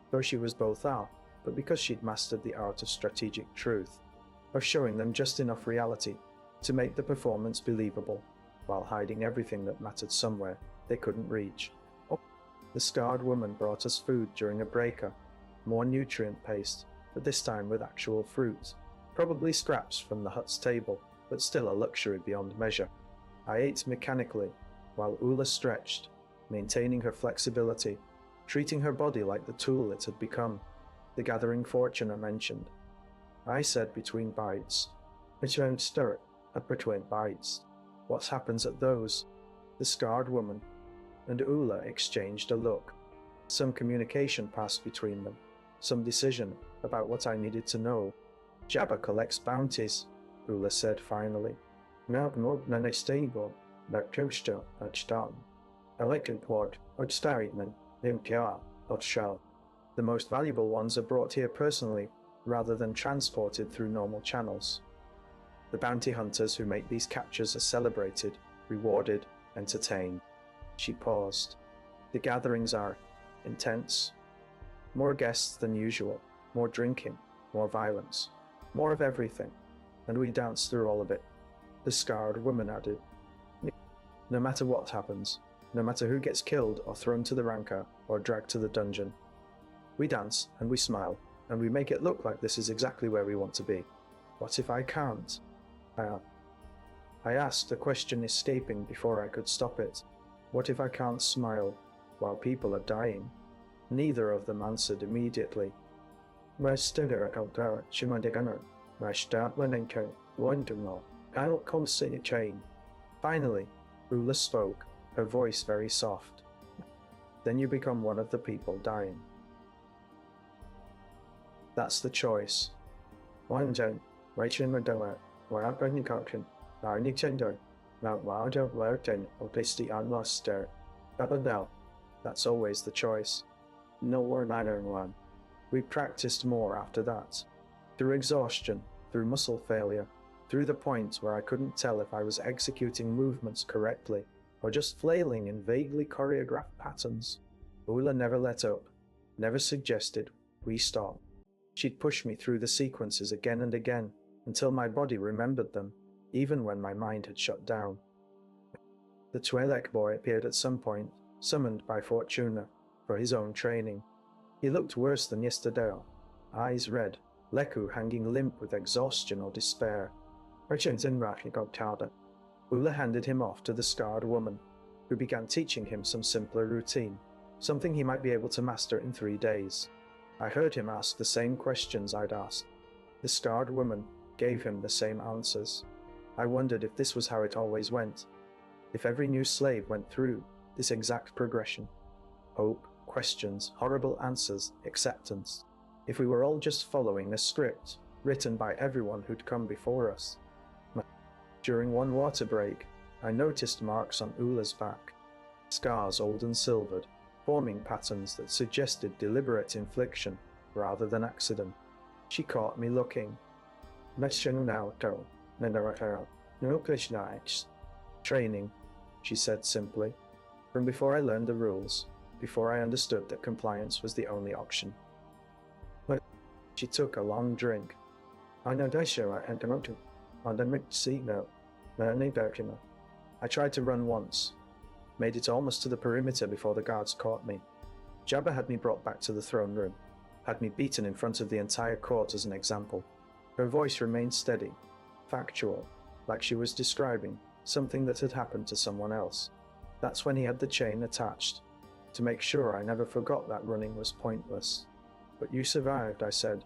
though she was both are, but because she'd mastered the art of strategic truth, of showing them just enough reality to make the performance believable, while hiding everything that mattered somewhere they couldn't reach. The scarred woman brought us food during a breaker, more nutrient paste, but this time with actual fruit, probably scraps from the hut's table, but still a luxury beyond measure. I ate mechanically, while Oola stretched, maintaining her flexibility, treating her body like the tool it had become, the gathering fortune I mentioned. I said between bites, "It won't stir it at between bites." What happens at those? The scarred woman and Oola exchanged a look. Some communication passed between them, some decision about what I needed to know. "Jabba collects bounties," Oola said finally. "Now more than a stable, that coaster at Staten. Elected port, or Starryman, in Kia, or Shell. The most valuable ones are brought here personally, rather than transported through normal channels. The bounty hunters who make these captures are celebrated, rewarded, entertained." She paused. "The gatherings are intense. More guests than usual, more drinking, more violence, more of everything, and we dance through all of it," the scarred woman added. "No matter what happens, no matter who gets killed or thrown to the rancor or dragged to the dungeon, we dance and we smile, and we make it look like this is exactly where we want to be. What if I can't?" I asked, a question escaping before I could stop it. What if I can't smile while people are dying? Neither of them answered immediately. "My stutter out there, Shimandiganer, my start learning wonderful. I'll come see a chain." Finally, Oola spoke, her voice very soft. "Then you become one of the people dying. That's the choice. One day, right in the door, where I'm going to go, our Nintendo. Now, wild of Lurton, or Pisty Unluster. But now, that's always the choice. No more neither one. We practiced more after that. Through exhaustion, through muscle failure, through the point where I couldn't tell if I was executing movements correctly, or just flailing in vaguely choreographed patterns. Oola never let up, never suggested we stop. She'd push me through the sequences again and again, until my body remembered them, even when my mind had shut down. The Twi'lek boy appeared at some point, summoned by Fortuna, for his own training. He looked worse than yesterday, eyes red, Leku hanging limp with exhaustion or despair. Oola handed him off to the scarred woman, who began teaching him some simpler routine, something he might be able to master in 3 days. I heard him ask the same questions I'd asked. The scarred woman gave him the same answers. I wondered if this was how it always went, if every new slave went through this exact progression. Hope, questions, horrible answers, acceptance. If we were all just following a script written by everyone who'd come before us. During one water break, I noticed marks on Oola's back, scars old and silvered, forming patterns that suggested deliberate infliction rather than accident. She caught me looking. Training, she said simply. From before I learned the rules, before I understood that compliance was the only option. She took a long drink. I tried to run once, made it almost to the perimeter before the guards caught me. Jabba had me brought back to the throne room, had me beaten in front of the entire court as an example. Her voice remained steady, factual, like she was describing something that had happened to someone else. That's when he had the chain attached, to make sure I never forgot that running was pointless. "But you survived," I said.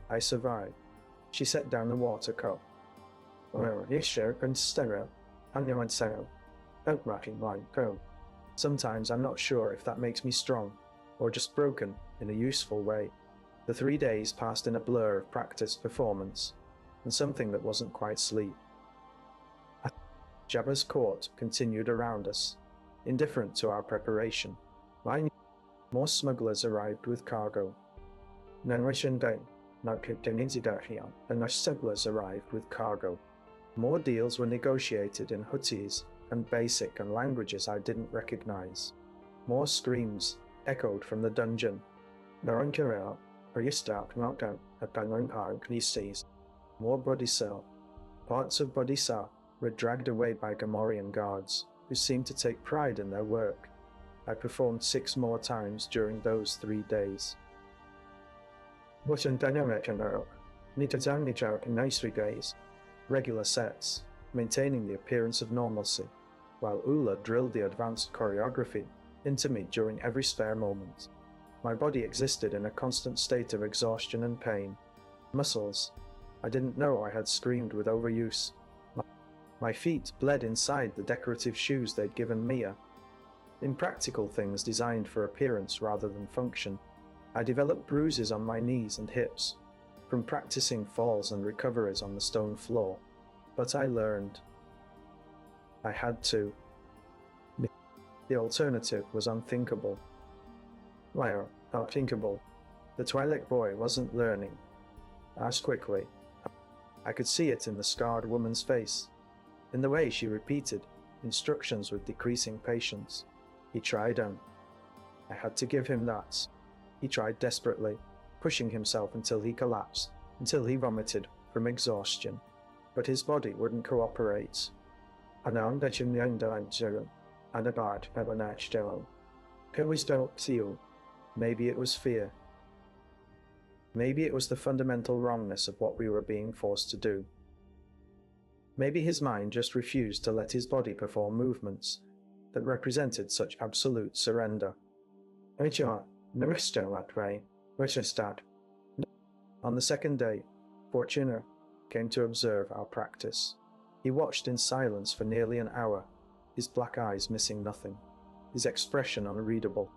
"I survived." She set down the water cup. Sometimes I'm not sure if that makes me strong, or just broken in a useful way. The 3 days passed in a blur of practice, performance, and something that wasn't quite sleep. Jabba's court continued around us, indifferent to our preparation. More smugglers arrived with cargo. And smugglers arrived with cargo. More deals were negotiated in Huttese and basic and languages I didn't recognize. More screams echoed from the dungeon. More body cell. Parts of body cell were dragged away by Gamorrean guards, who seemed to take pride in their work. I performed 6 more times during those 3 days. Regular sets, maintaining the appearance of normalcy, while Oola drilled the advanced choreography into me during every spare moment. My body existed in a constant state of exhaustion and pain. Muscles. I didn't know I had screamed with overuse. My feet bled inside the decorative shoes they'd given Mia. Impractical things designed for appearance rather than function. I developed bruises on my knees and hips from practicing falls and recoveries on the stone floor, but I learned. I had to. The alternative was unthinkable. Well, unthinkable. The Twi'lek boy wasn't learning. As quickly. I could see it in the scarred woman's face, in the way she repeated instructions with decreasing patience. He tried on. I had to give him that. He tried desperately, pushing himself until he collapsed, until he vomited from exhaustion. But his body wouldn't cooperate. Maybe it was fear. Maybe it was the fundamental wrongness of what we were being forced to do. Maybe his mind just refused to let his body perform movements that represented such absolute surrender. On the second day, Fortuner came to observe our practice. He watched in silence for nearly an hour, his black eyes missing nothing, his expression unreadable.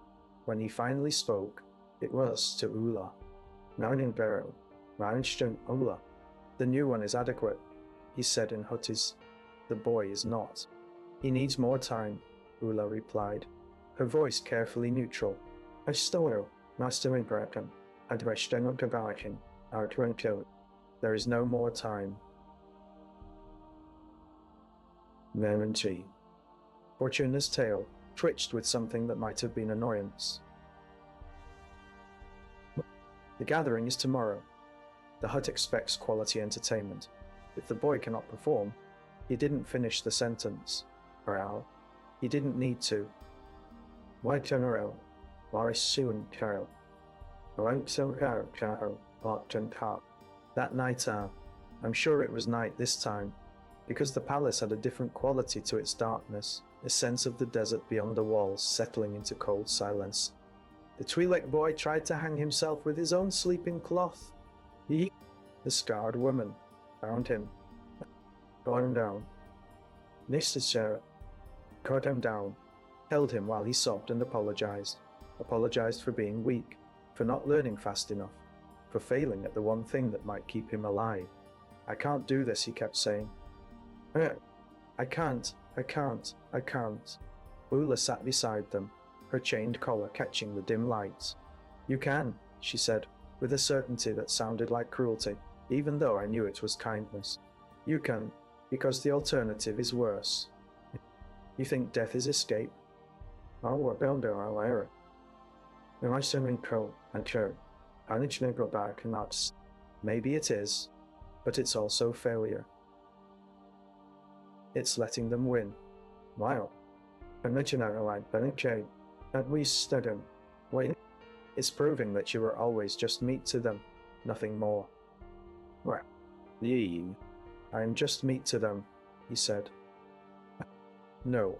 When he finally spoke, it was to Oola. Oola. The new one is adequate, he said in Huttese. The boy is not. He needs more time, Oola replied, her voice carefully neutral. There is no more time. Fortuna's tail twitched with something that might have been annoyance. The gathering is tomorrow. The hut expects quality entertainment. If the boy cannot perform, he didn't finish the sentence. Well, he didn't need to. Why general? Why soon Carol? That night, I'm sure it was night this time, because the palace had a different quality to its darkness, a sense of the desert beyond the walls settling into cold silence. The Twi'lek boy tried to hang himself with his own sleeping cloth. The scarred woman found him. Got him down. Mr. Sheriff got him down, held him while he sobbed and apologized for being weak, for not learning fast enough, for failing at the one thing that might keep him alive. I can't do this, he kept saying. I can't. Oola sat beside them, her chained collar catching the dim lights. You can, she said, with a certainty that sounded like cruelty, even though I knew it was kindness. You can, because the alternative is worse. You think death is escape? Maybe it is, but it's also failure. It's letting them win. Wow. It's proving that you were always just meat to them, nothing more. Well, I am just meat to them, he said. No.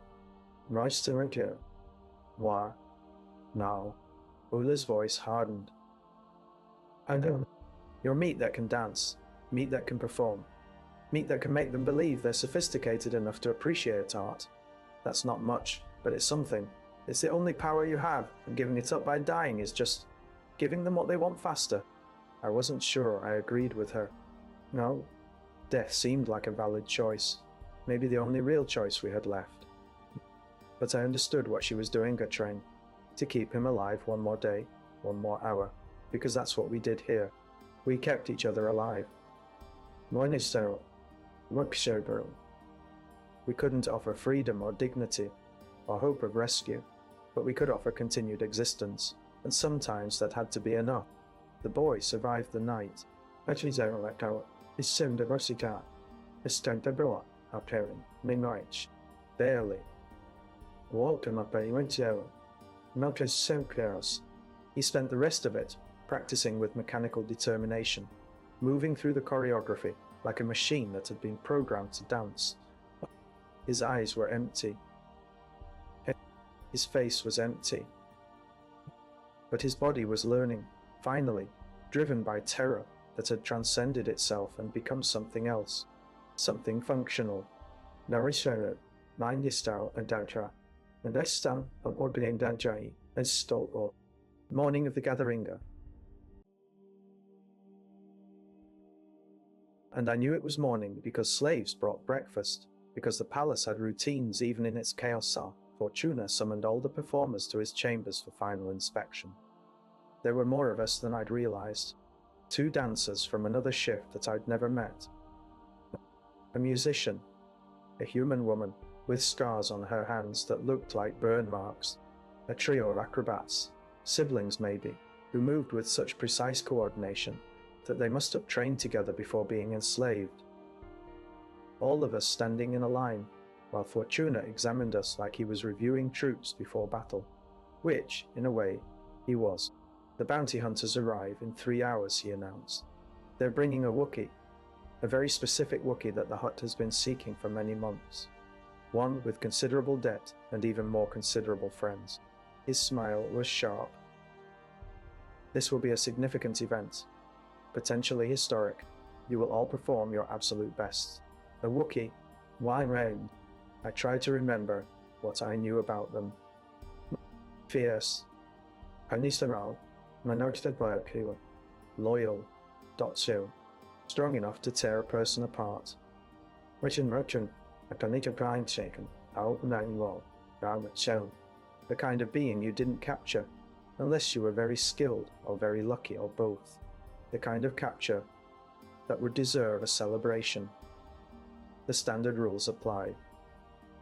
Why? Now. Oola's voice hardened. I know. You're meat that can dance, meat that can perform, meat that can make them believe they're sophisticated enough to appreciate art. That's not much, but it's something. It's the only power you have, and giving it up by dying is just giving them what they want faster. I wasn't sure I agreed with her. No, death seemed like a valid choice. maybe the only real choice we had left. But I understood what she was doing, Gattrain, to keep him alive one more day, one more hour, because that's what we did here. We kept each other alive. Moinisero, Workshirgirl. We couldn't offer freedom or dignity, or hope of rescue, but we could offer continued existence, and sometimes that had to be enough. The boy survived the night. Is soon diversita. Is time to grow up, our parent, Minrich. Barely. Walked him up and he went to Melchus Semcleros. He spent the rest of it practicing with mechanical determination, moving through the choreography like a machine that had been programmed to dance. His eyes were empty. His face was empty. But his body was learning, finally, driven by terror that had transcended itself and become something else, something functional. Narishara, Mindistal and Dantra, and Estam of Orbian Danjai, and Stolor, morning of the Gatheringa. And I knew it was morning because slaves brought breakfast, because the palace had routines even in its chaos. Fortuna summoned all the performers to his chambers for final inspection. There were more of us than I'd realized. 2 dancers from another shift that I'd never met. A musician, a human woman with scars on her hands that looked like burn marks, a trio of acrobats, siblings maybe, who moved with such precise coordination that they must have trained together before being enslaved. All of us standing in a line, while Fortuna examined us like he was reviewing troops before battle, which, in a way, he was. The bounty hunters arrive in 3 hours, he announced. They're bringing a Wookiee, a very specific Wookiee that the Hutt has been seeking for many months. One with considerable debt and even more considerable friends. His smile was sharp. This will be a significant event, potentially historic. You will all perform your absolute best. A Wookiee, wine round. I tried to remember what I knew about them. Fierce, Panistaral, Manotadbakua, loyal, Dotsu, strong enough to tear a person apart. Rich and merchant, a Kanita grind shaken, out and down low, down shown. The kind of being you didn't capture, unless you were very skilled or very lucky or both. The kind of capture that would deserve a celebration. The standard rules applied.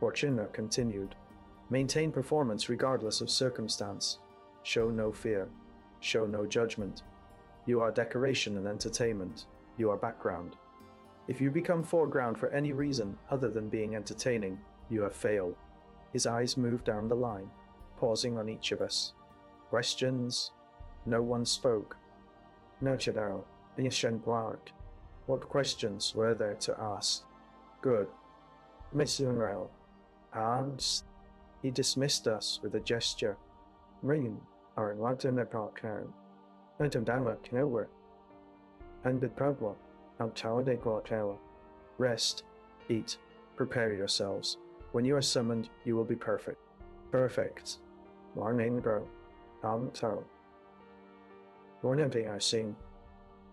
Fortuna continued. Maintain performance regardless of circumstance. Show no fear. Show no judgment. You are decoration and entertainment. You are background. If you become foreground for any reason other than being entertaining, you have failed. His eyes moved down the line, pausing on each of us. Questions? No one spoke. No, Chadaro. What questions were there to ask? Good. Miss Unrail. And he dismissed us with a gesture. Ring, or in London Park now. And Dama Knower. And the problem, Altawade Guatella. Rest, eat, prepare yourselves. When you are summoned, you will be perfect. Perfect. Morning, bro. So. One day I sing.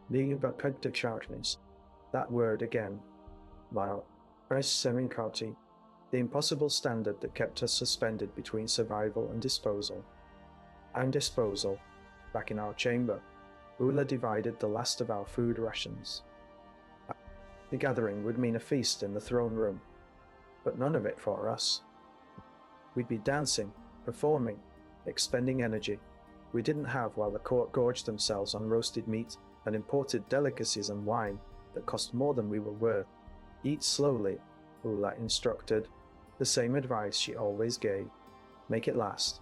Being about the sharpness. That word again. While, press semicarti. The impossible standard that kept us suspended between survival and disposal. And disposal, back in our chamber, Oola divided the last of our food rations. The gathering would mean a feast in the throne room, but none of it for us. We'd be dancing, performing, expending energy we didn't have while the court gorged themselves on roasted meat and imported delicacies and wine that cost more than we were worth. Eat slowly, Oola instructed, the same advice she always gave. Make it last.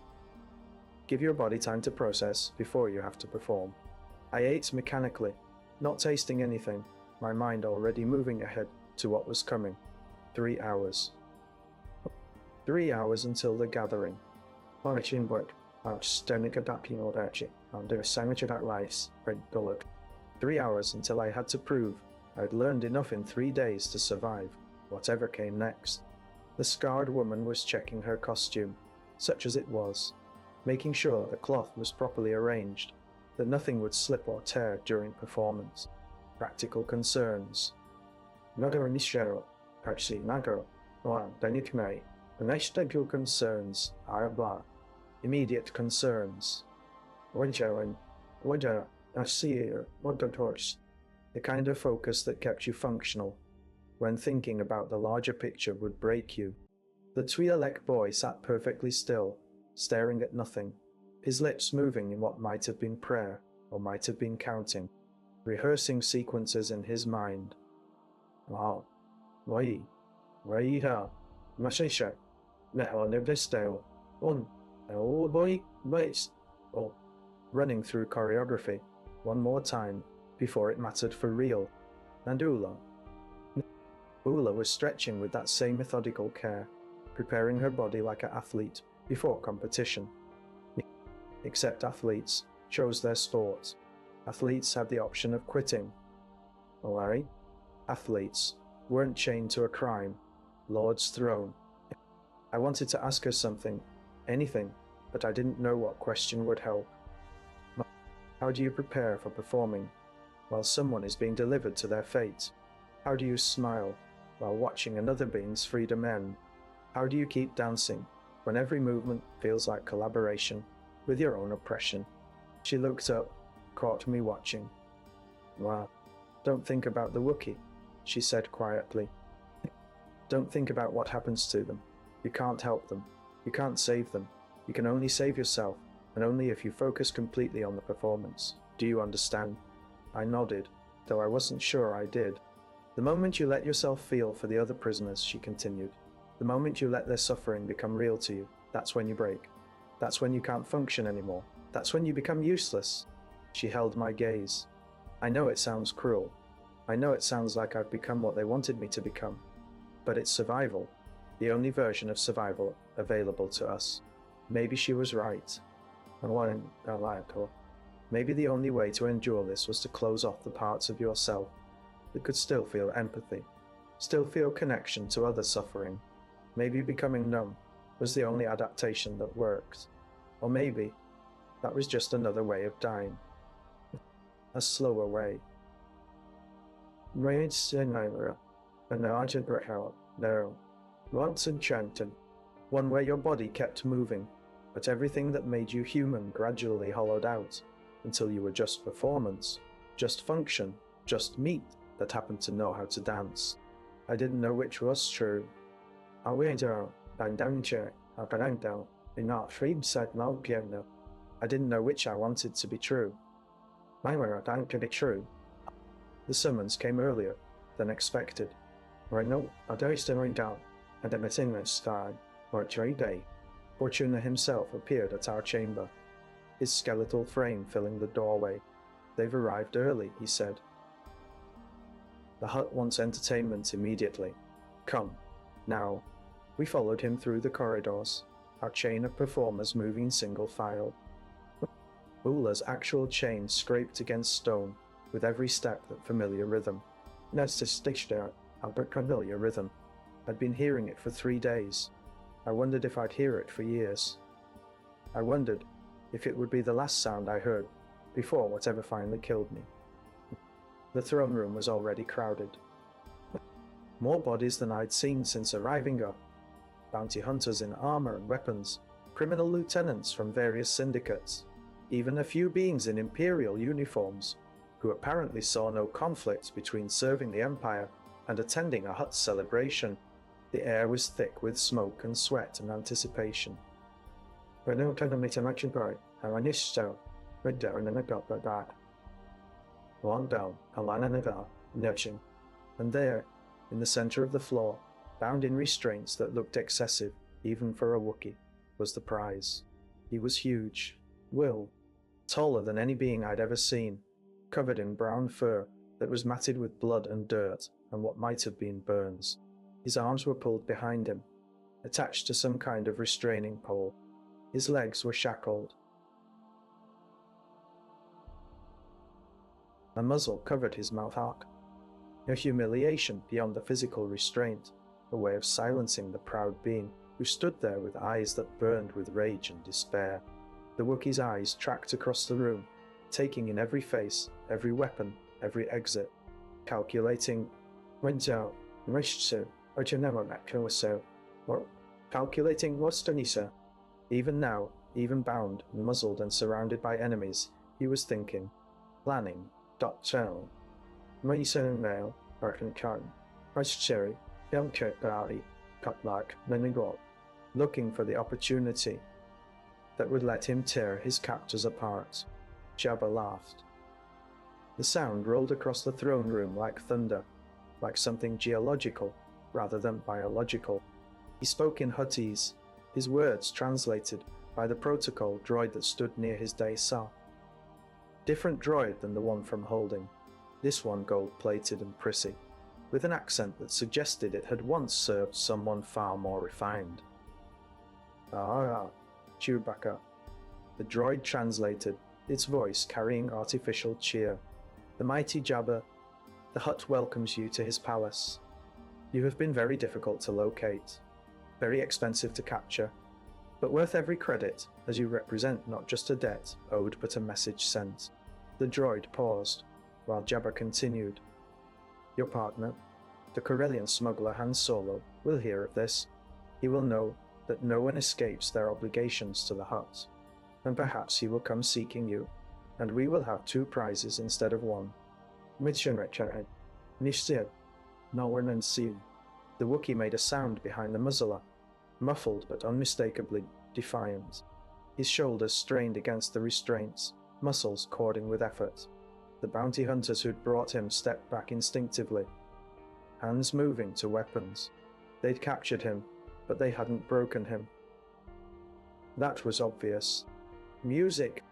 Give your body time to process before you have to perform. I ate mechanically, not tasting anything, my mind already moving ahead to what was coming. 3 hours. 3 hours until the gathering. Origin work. I'll stone adapting or actually. I'll do a sandwich of that rice, red gullet. 3 hours until I had to prove I'd learned enough in 3 days to survive, whatever came next. The scarred woman was checking her costume, such as it was, making sure the cloth was properly arranged, that nothing would slip or tear during performance. Practical concerns. Nagaro Nishero, Parchi Nagaro, Well, then you can next of your concerns are blah. Immediate concerns. Winter, I see you, what the torch. The kind of focus that kept you functional when thinking about the larger picture would break you. The Twi'lek boy sat perfectly still, staring at nothing, his lips moving in what might have been prayer or might have been counting, rehearsing sequences in his mind. Wow, weighty, Mashisha, Neho Nevistale, oh boy, wait, oh, running through choreography, one more time, before it mattered for real. And Oola. Oola was stretching with that same methodical care, preparing her body like an athlete before competition. Except athletes chose their sport. Athletes had the option of quitting. Larry, athletes weren't chained to a crime, Lord's throne. I wanted to ask her something, anything, but I didn't know what question would help. How do you prepare for performing while someone is being delivered to their fate? How do you smile while watching another being's freedom end? How do you keep dancing when every movement feels like collaboration with your own oppression? She looked up, caught me watching. Well, don't think about the Wookiee, she said quietly. Don't think about what happens to them. You can't help them. You can't save them. You can only save yourself, and only if you focus completely on the performance. Do you understand? I nodded, though I wasn't sure I did. The moment you let yourself feel for the other prisoners, she continued, the moment you let their suffering become real to you, that's when you break. That's when you can't function anymore. That's when you become useless. She held my gaze. I know it sounds cruel. I know it sounds like I've become what they wanted me to become. But it's survival, the only version of survival available to us. Maybe she was right. Maybe the only way to endure this was to close off the parts of yourself that could still feel empathy, still feel connection to other suffering. Maybe becoming numb was the only adaptation that worked. Or maybe that was just another way of dying. A slower way. No. Once enchanted, one where your body kept moving, but everything that made you human gradually hollowed out, until you were just performance, just function, just meat that happened to know how to dance. I didn't know which was true. I didn't know which I wanted to be true. To be true. The summons came earlier than expected. And then the this sky, or 3 day. Fortuna himself appeared at our chamber, his skeletal frame filling the doorway. They've arrived early, he said. The hut wants entertainment immediately. Come, now. We followed him through the corridors, our chain of performers moving single file. Oola's actual chain scraped against stone with every step that familiar rhythm. Familiar rhythm. I'd been hearing it for 3 days. I wondered if I'd hear it for years. I wondered if it would be the last sound I heard before whatever finally killed me. The throne room was already crowded. More bodies than I'd seen since arriving up. Bounty hunters in armor and weapons, criminal lieutenants from various syndicates, even a few beings in imperial uniforms, who apparently saw no conflict between serving the Empire and attending a hut celebration. The air was thick with smoke and sweat and anticipation. One down, nudging, and there, in the center of the floor, bound in restraints that looked excessive, even for a Wookiee, was the prize. He was huge, taller than any being I'd ever seen, covered in brown fur that was matted with blood and dirt and what might have been burns. His arms were pulled behind him, attached to some kind of restraining pole. His legs were shackled. A muzzle covered his mouth arc. A humiliation beyond the physical restraint, a way of silencing the proud being who stood there with eyes that burned with rage and despair. The Wookiee's eyes tracked across the room, taking in every face, every weapon, every exit, calculating or calculating Wostanisa. Even now, even bound, muzzled and surrounded by enemies, he was thinking, planning, channel. Mail, Arkan Khan, Cherry, Yamkirkari, Cutlark, Leningrad, looking for the opportunity that would let him tear his captors apart. Jabba laughed. The sound rolled across the throne room like thunder, like something geological rather than biological. He spoke in Huttese, his words translated by the protocol droid that stood near his Desa. Different droid than the one from Holding, this one gold-plated and prissy, with an accent that suggested it had once served someone far more refined. Ah, Chewbacca. The droid translated, its voice carrying artificial cheer. The mighty Jabba, the Hutt welcomes you to his palace. You have been very difficult to locate, very expensive to capture, but worth every credit, as you represent not just a debt owed but a message sent. The droid paused, while Jabba continued. Your partner, the Corellian smuggler Han Solo, will hear of this. He will know that no one escapes their obligations to the Hutt, and perhaps he will come seeking you, and we will have 2 prizes instead of 1. The Wookiee made a sound behind the muzzler, muffled but unmistakably defiant. His shoulders strained against the restraints, muscles cording with effort. The bounty hunters who'd brought him stepped back instinctively, hands moving to weapons. They'd captured him, but they hadn't broken him. That was obvious. Music,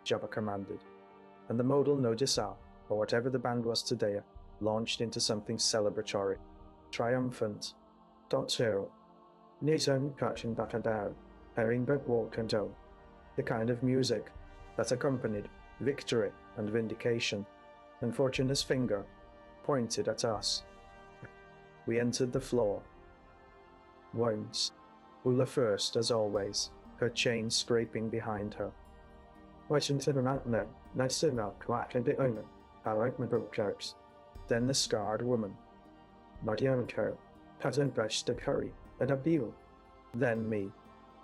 Jabba commanded, and the modal Nodisar, or whatever the band was today, launched into something celebratory, triumphant. The kind of music that accompanied victory and vindication, and Fortuna's finger pointed at us. We entered the floor. Once, Oola first, as always, her chain scraping behind her. Then the scarred woman. Then me.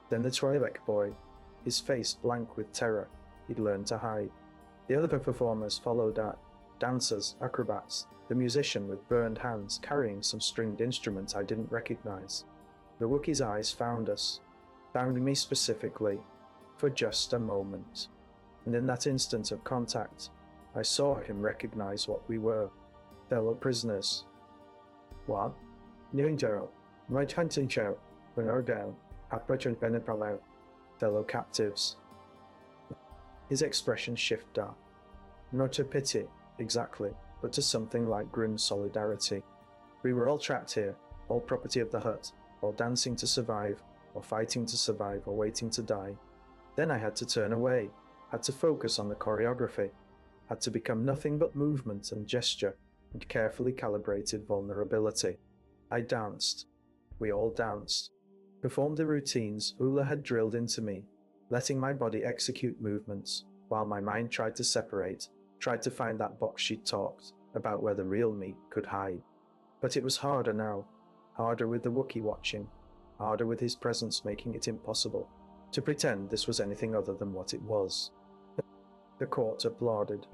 Then the Twi'lek boy, his face blank with terror he'd learned to hide. The other performers followed that, dancers, acrobats, the musician with burned hands carrying some stringed instrument I didn't recognize. The Wookiee's eyes found us, found me specifically, for just a moment. And in that instant of contact, I saw him recognize what we were, fellow prisoners. What? Knowing Gerald, right hunting Gerald, when our down, Approach and Bennett out, fellow captives. His expression shifted. Not to pity, exactly, but to something like grim solidarity. We were all trapped here, all property of the Hutt, all dancing to survive, or fighting to survive, or waiting to die. Then I had to turn away, had to focus on the choreography, had to become nothing but movement and gesture and carefully calibrated vulnerability. I danced. We all danced. Performed the routines Oola had drilled into me, letting my body execute movements, while my mind tried to separate, tried to find that box she'd talked about where the real me could hide. But it was harder now, harder with the Wookiee watching, harder with his presence making it impossible to pretend this was anything other than what it was. The court applauded.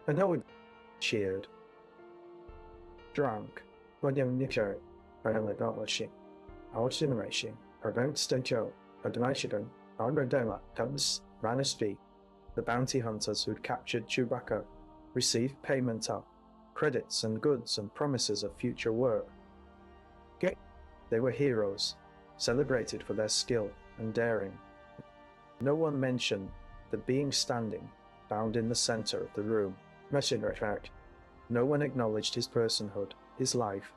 And no one cheered. Drunk. The bounty hunters who'd captured Chewbacca received payment of credits and goods and promises of future work. They were heroes, celebrated for their skill and daring. No one mentioned the being standing, bound in the center of the room. No one acknowledged his personhood, his life,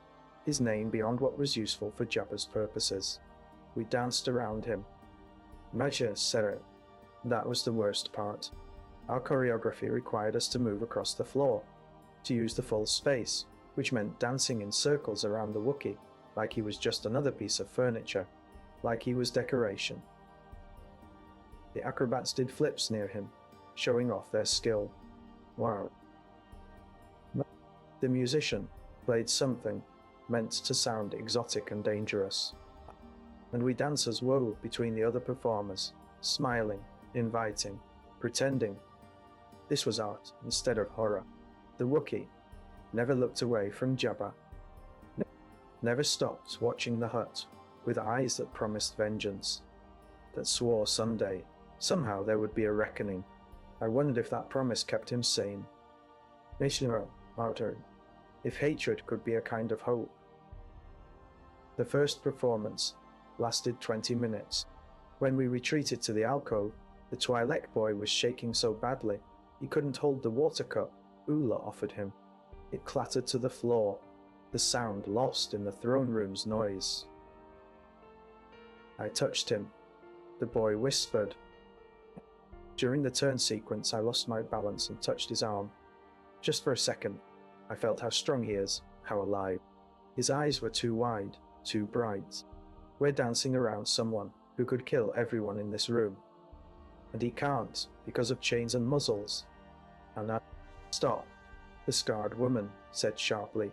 his name beyond what was useful for Jabba's purposes. We danced around him. That was the worst part. Our choreography required us to move across the floor, to use the full space, which meant dancing in circles around the Wookiee, like he was just another piece of furniture, like he was decoration. The acrobats did flips near him, showing off their skill. Wow. The musician played something meant to sound exotic and dangerous, and we dancers wove between the other performers, smiling, inviting, pretending. This was art instead of horror. The Wookiee never looked away from Jabba, never stopped watching the hut with eyes that promised vengeance, that swore someday, somehow there would be a reckoning. I wondered if that promise kept him sane. If hatred could be a kind of hope. The first performance lasted 20 minutes. When we retreated to the alcove, the Twi'lek boy was shaking so badly he couldn't hold the water cup Oola offered him. It clattered to the floor, the sound lost in the throne room's noise. I touched him. The boy whispered. During the turn sequence, I lost my balance and touched his arm. Just for a second, I felt how strong he is, how alive. His eyes were too wide, too bright. We're dancing around someone who could kill everyone in this room. And he can't, because of chains and muzzles. And I... Stop, the scarred woman said sharply.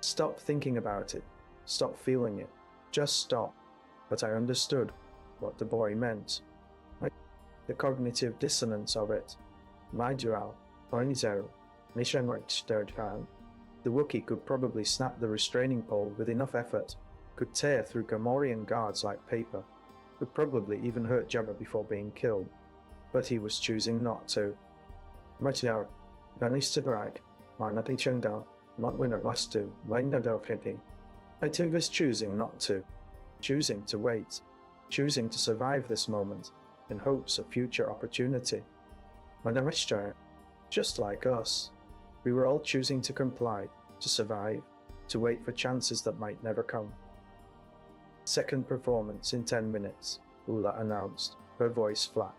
Stop thinking about it. Stop feeling it. Just stop. But I understood what the boy meant. The cognitive dissonance of it. The Wookiee could probably snap the restraining pole with enough effort, could tear through Gamorrean guards like paper, could probably even hurt Jabba before being killed. But he was choosing not to. I too was choosing not to, choosing to wait, choosing to survive this moment in hopes of future opportunity. Just like us, we were all choosing to comply, to survive, to wait for chances that might never come. Second performance in 10 minutes, Oola announced, her voice flat.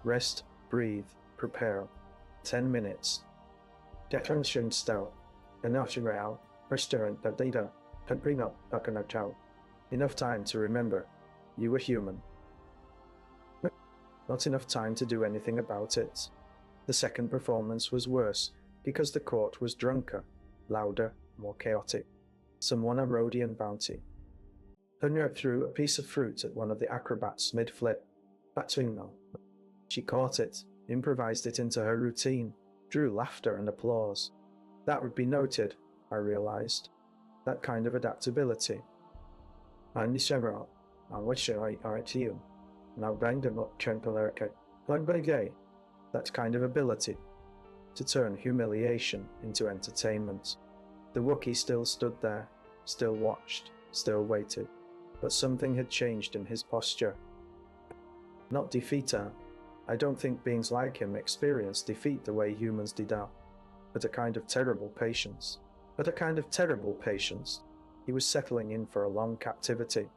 Rest, breathe, prepare. 10 minutes. Detention style. Enough restaurant that data can bring up enough time to remember you were human. Not enough time to do anything about it. The second performance was worse because the court was drunker, louder, more chaotic. Someone a Rhodian bounty. Hunya threw a piece of fruit at one of the acrobats mid-flip. She caught it, improvised it into her routine, drew laughter and applause. That would be noted, I realized. That kind of adaptability. I'm several. I wish I to you. Now bang them up Champelerke. Like by gay. That kind of ability. To turn humiliation into entertainment. The Wookiee still stood there, still watched, still waited. But something had changed in his posture. Not defeat her. I don't think beings like him experience defeat the way humans did now. But a kind of terrible patience. He was settling in for a long captivity.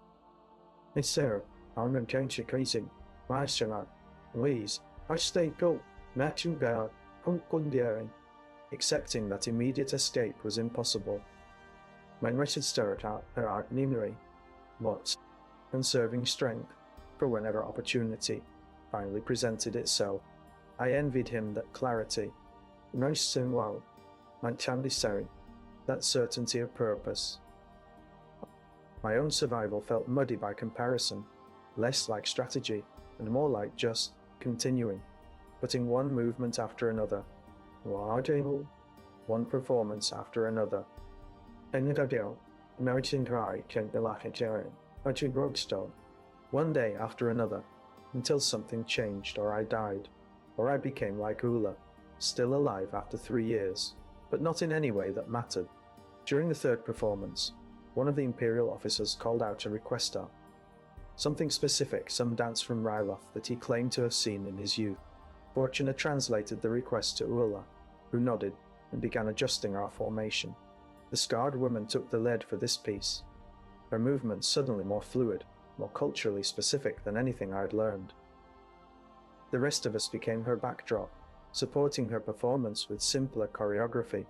It's sir, I'm going to crazy. Please, I stay go. Matthew Bell, accepting that immediate escape was impossible. My wretched start out her art memory, what? Conserving strength for whenever opportunity finally presented itself. I envied him that clarity. Nice soon wow. My sorry. That certainty of purpose. My own survival felt muddy by comparison, less like strategy and more like just continuing, putting one movement after another, one performance after another. One day after another, until something changed or I died, or I became like Oola, still alive after 3 years, but not in any way that mattered. During the third performance, one of the Imperial officers called out a requester. Something specific, some dance from Ryloth that he claimed to have seen in his youth. Fortuna translated the request to Oola, who nodded and began adjusting our formation. The scarred woman took the lead for this piece, her movements suddenly more fluid, more culturally specific than anything I'd learned. The rest of us became her backdrop, supporting her performance with simpler choreography.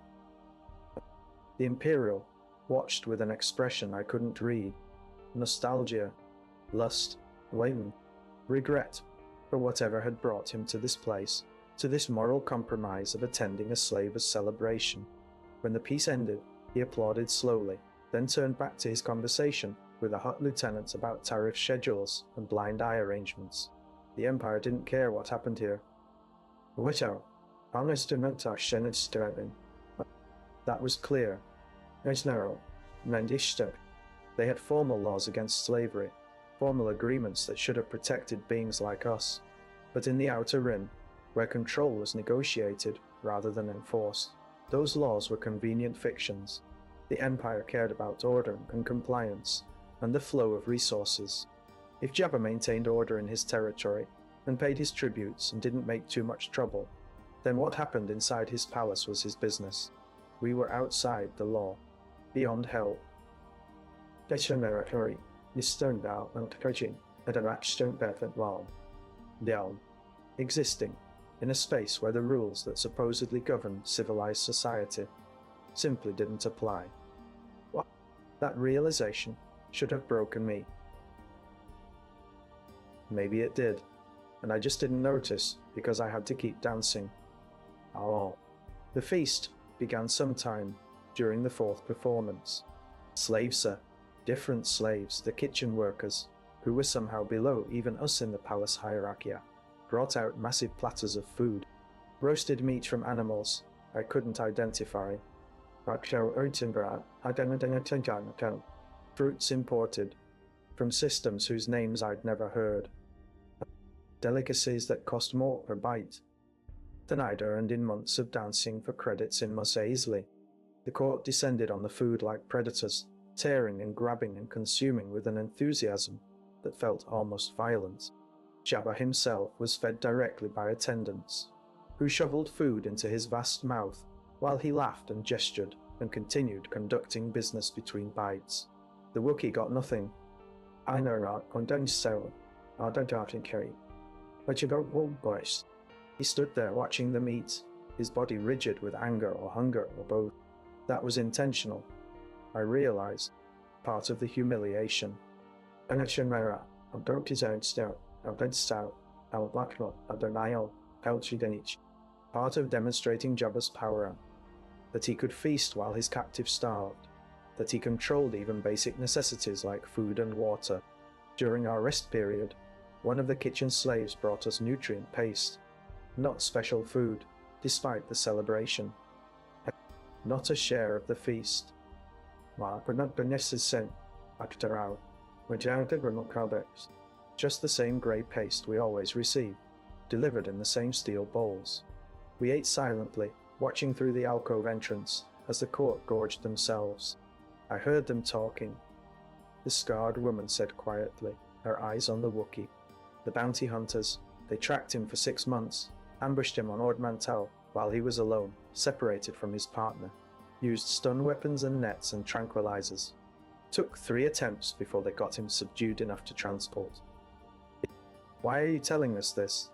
The Imperial watched with an expression I couldn't read. Nostalgia, lust, regret for whatever had brought him to this place, to this moral compromise of attending a slaver's celebration. When the piece ended, he applauded slowly, then turned back to his conversation with a hot lieutenant about tariff schedules and blind eye arrangements. The Empire didn't care what happened here. That was clear. They had formal laws against slavery, formal agreements that should have protected beings like us. But in the Outer Rim, where control was negotiated rather than enforced, those laws were convenient fictions. The Empire cared about order and compliance, and the flow of resources. If Jabba maintained order in his territory, and paid his tributes and didn't make too much trouble, then what happened inside his palace was his business. We were outside the law, beyond hell. Down, existing in a space where the rules that supposedly governed civilized society simply didn't apply. What? That realization should have broken me. Maybe it did, and I just didn't notice because I had to keep dancing. Oh. The feast began sometime during the fourth performance. Slaves, sir. Different slaves, the kitchen workers, who were somehow below even us in the palace hierarchy, brought out massive platters of food. Roasted meat from animals I couldn't identify. Fruits imported from systems whose names I'd never heard. Delicacies that cost more per bite than I'd earned in months of dancing for credits in Mos Eisley. The court descended on the food like predators, tearing and grabbing and consuming with an enthusiasm that felt almost violent. Jabba himself was fed directly by attendants, who shoveled food into his vast mouth while he laughed and gestured and continued conducting business between bites. The Wookiee got nothing. I know not, condensed sour. I don't carry. But you don't want boys. He stood there watching the meat, his body rigid with anger or hunger or both. That was intentional. I realized, part of the humiliation. Part of demonstrating Jabba's power, that he could feast while his captive starved, that he controlled even basic necessities like food and water. During our rest period, one of the kitchen slaves brought us nutrient paste, not special food, despite the celebration. Not a share of the feast. Just the same grey paste we always received, delivered in the same steel bowls. We ate silently, watching through the alcove entrance as the court gorged themselves. I heard them talking. The scarred woman said quietly, her eyes on the Wookiee. The bounty hunters, they tracked him for 6 months, ambushed him on Ord Mantell while he was alone, separated from his partner, used stun weapons and nets and tranquilizers. Took 3 attempts before they got him subdued enough to transport. Why are you telling us this?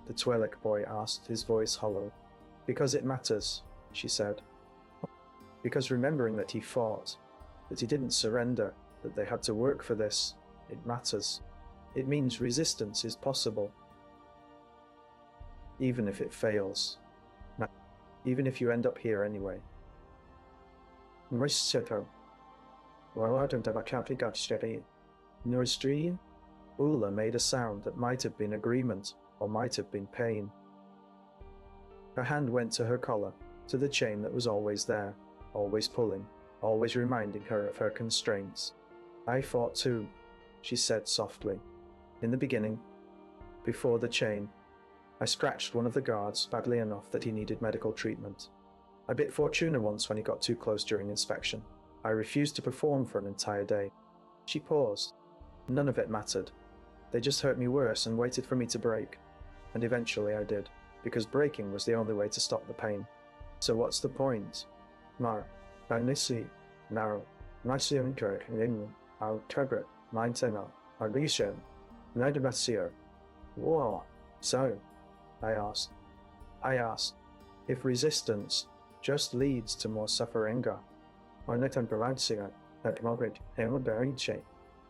The Twi'lek boy asked, his voice hollow. Because it matters, she said. Because remembering that he fought, that he didn't surrender, that they had to work for this, it matters. It means resistance is possible. Even if it fails. Even if you end up here anyway. Oola made a sound that might have been agreement, or might have been pain. Her hand went to her collar, to the chain that was always there, always pulling, always reminding her of her constraints. I fought too, she said softly. In the beginning, before the chain, I scratched one of the guards badly enough that he needed medical treatment. I bit Fortuna once when he got too close during inspection. I refused to perform for an entire day. She paused. None of it mattered. They just hurt me worse and waited for me to break. And eventually I did, because breaking was the only way to stop the pain. So what's the point? Mar, Nisi, Naro, Nasi Unker, Ning, Al Tebret, Mindtena, Arbishan, Nidabasir. Whoa, so, I asked, if resistance just leads to more suffering, or Netan Baransia, that Margaret Hemabariche.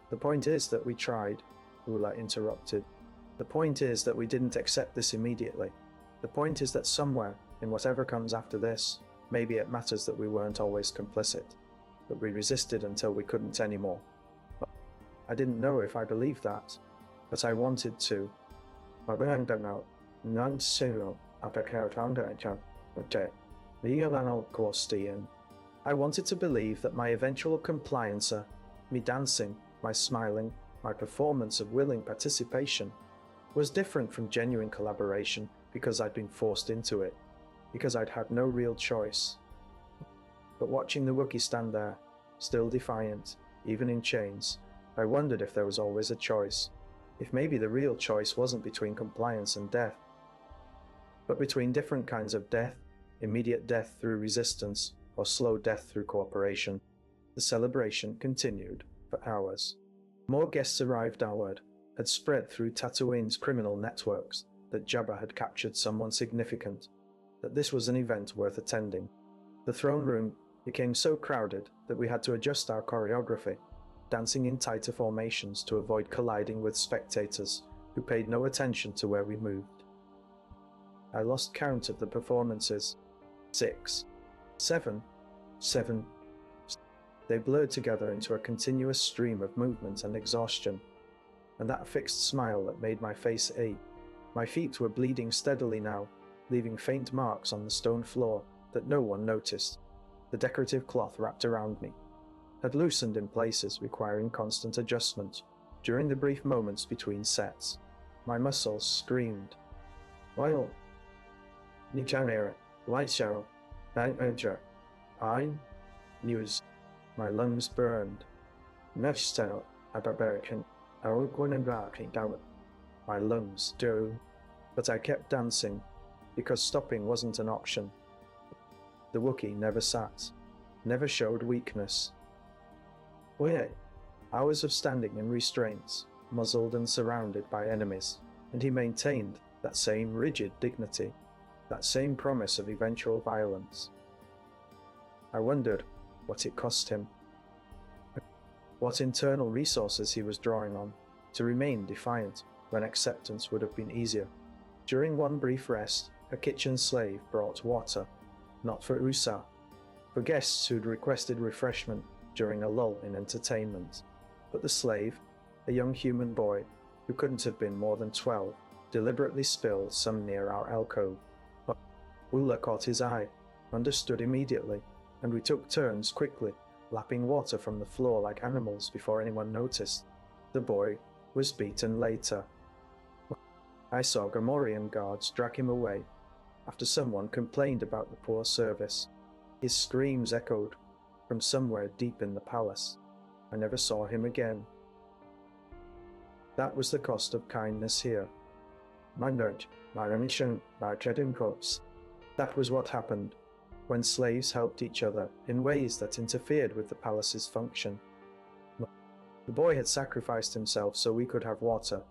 The point is that we tried, Oola interrupted. The point is that we didn't accept this immediately. The point is that somewhere, in whatever comes after this, maybe it matters that we weren't always complicit, that we resisted until we couldn't anymore. I didn't know if I believed that, but I wanted to. I wanted to believe that my eventual compliance, me dancing, my smiling, my performance of willing participation, was different from genuine collaboration because I'd been forced into it, because I'd had no real choice. But watching the Wookiee stand there, still defiant, even in chains, I wondered if there was always a choice, if maybe the real choice wasn't between compliance and death, but between different kinds of death, immediate death through resistance, or slow death through cooperation. The celebration continued for hours. More guests arrived outward, had spread through Tatooine's criminal networks that Jabba had captured someone significant, that this was an event worth attending. The throne room became so crowded that we had to adjust our choreography, dancing in tighter formations to avoid colliding with spectators who paid no attention to where we moved. I lost count of the performances. 6, 7, 7. They blurred together into a continuous stream of movement and exhaustion, and that fixed smile that made my face ache. My feet were bleeding steadily now, leaving faint marks on the stone floor that no one noticed. The decorative cloth wrapped around me had loosened in places, requiring constant adjustment. During the brief moments between sets, my muscles screamed. Well, light show, I news. My lungs burned. My lungs do. But I kept dancing, because stopping wasn't an option. The Wookiee never sat, never showed weakness. Hours of standing in restraints, muzzled and surrounded by enemies, and he maintained that same rigid dignity, that same promise of eventual violence. I wondered what it cost him, what internal resources he was drawing on to remain defiant when acceptance would have been easier. During one brief rest, a kitchen slave brought water, not for Usa, for guests who'd requested refreshment during a lull in entertainment. But the slave, a young human boy who couldn't have been more than 12, deliberately spilled some near our alcove. Oola caught his eye, understood immediately, and we took turns quickly, lapping water from the floor like animals before anyone noticed. The boy was beaten later. I saw Gamorrean guards drag him away after someone complained about the poor service. His screams echoed from somewhere deep in the palace. I never saw him again. That was the cost of kindness here. That was what happened when slaves helped each other in ways that interfered with the palace's function. The boy had sacrificed himself so we could have water,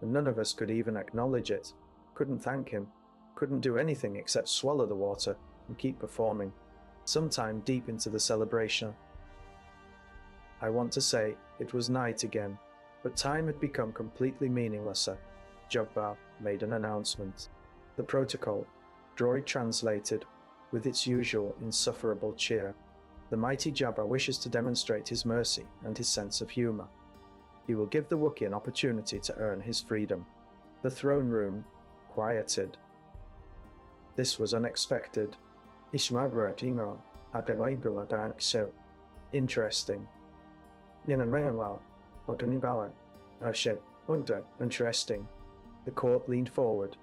and none of us could even acknowledge it, couldn't thank him, couldn't do anything except swallow the water and keep performing. Sometime deep into the celebration, I want to say it was night again, but time had become completely meaningless. Jabba made an announcement. The protocol, droid translated, with its usual insufferable cheer. The mighty Jabba wishes to demonstrate his mercy and his sense of humor. He will give the Wookiee an opportunity to earn his freedom. The throne room quieted. This was unexpected. Interesting. Interesting. The court leaned forward,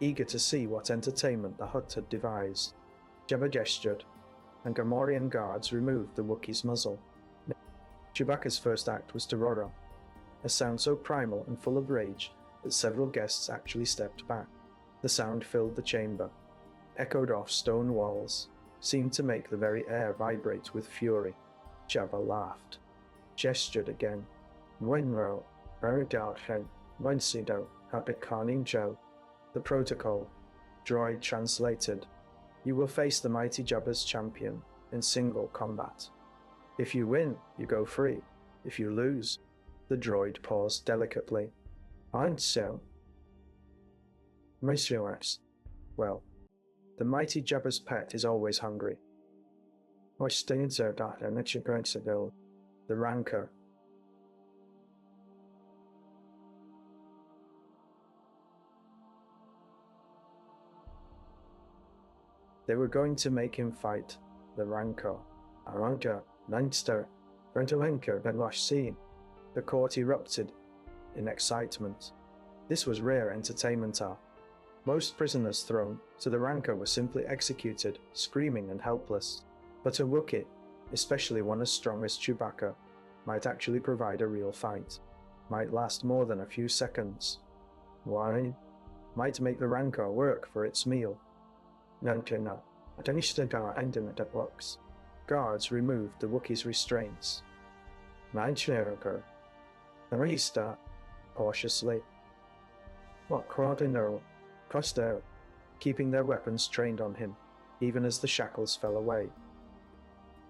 eager to see what entertainment the Hutt had devised. Jabba gestured, and Gamorrean guards removed the Wookiee's muzzle. Chewbacca's first act was to roar, a sound so primal and full of rage that several guests actually stepped back. The sound filled the chamber, echoed off stone walls, seemed to make the very air vibrate with fury. Jabba laughed, gestured again. The protocol, droid translated. You will face the mighty Jabba's champion in single combat. If you win, you go free. If you lose, the droid paused delicately. Well, the mighty Jabba's pet is always hungry. I stayed there, Doctor, and it's going to go. The rancor. They were going to make him fight. The rancor. Aranka, Leinster, Rentolenker, Ben Scene. The court erupted in excitement. This was rare entertainment. Most prisoners thrown to the rancor were simply executed, screaming and helpless. But a Wookiee, especially one as strong as Chewbacca, might actually provide a real fight. Might last more than a few seconds. Why? Might make the rancor work for its meal. Nankina, Atanishtagar Endemit at works. Guards removed the Wookiee's restraints. Mancheriker, Arista, cautiously. What Cordino, Coster, keeping their weapons trained on him, even as the shackles fell away.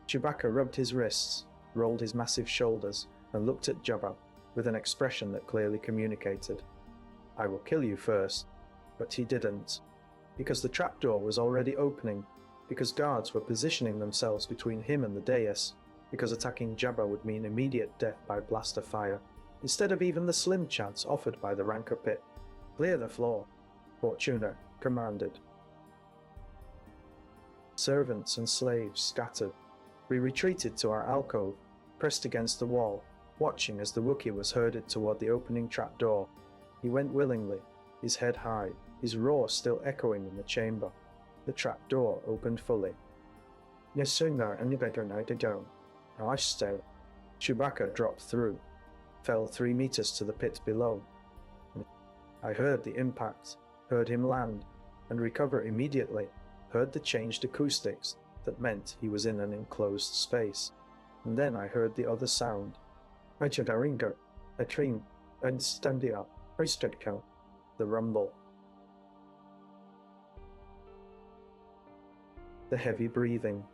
Chewbacca rubbed his wrists, rolled his massive shoulders, and looked at Jabba with an expression that clearly communicated, "I will kill you first." But he didn't, because the trapdoor was already opening, because guards were positioning themselves between him and the dais, because attacking Jabba would mean immediate death by blaster fire, instead of even the slim chance offered by the rancor pit. "Clear the floor," Fortuna commanded. Servants and slaves scattered. We retreated to our alcove, pressed against the wall, watching as the Wookiee was herded toward the opening trapdoor. He went willingly, his head high, his roar still echoing in the chamber. The trapdoor opened fully. "Yes, sooner and you better know to go. I stay." Chewbacca dropped through, fell 3 meters to the pit below. I heard the impact, heard him land, and recover immediately, heard the changed acoustics that meant he was in an enclosed space. And then I heard the other sound. "Richard a train, and Standia, Ristritko," the rumble. The heavy breathing.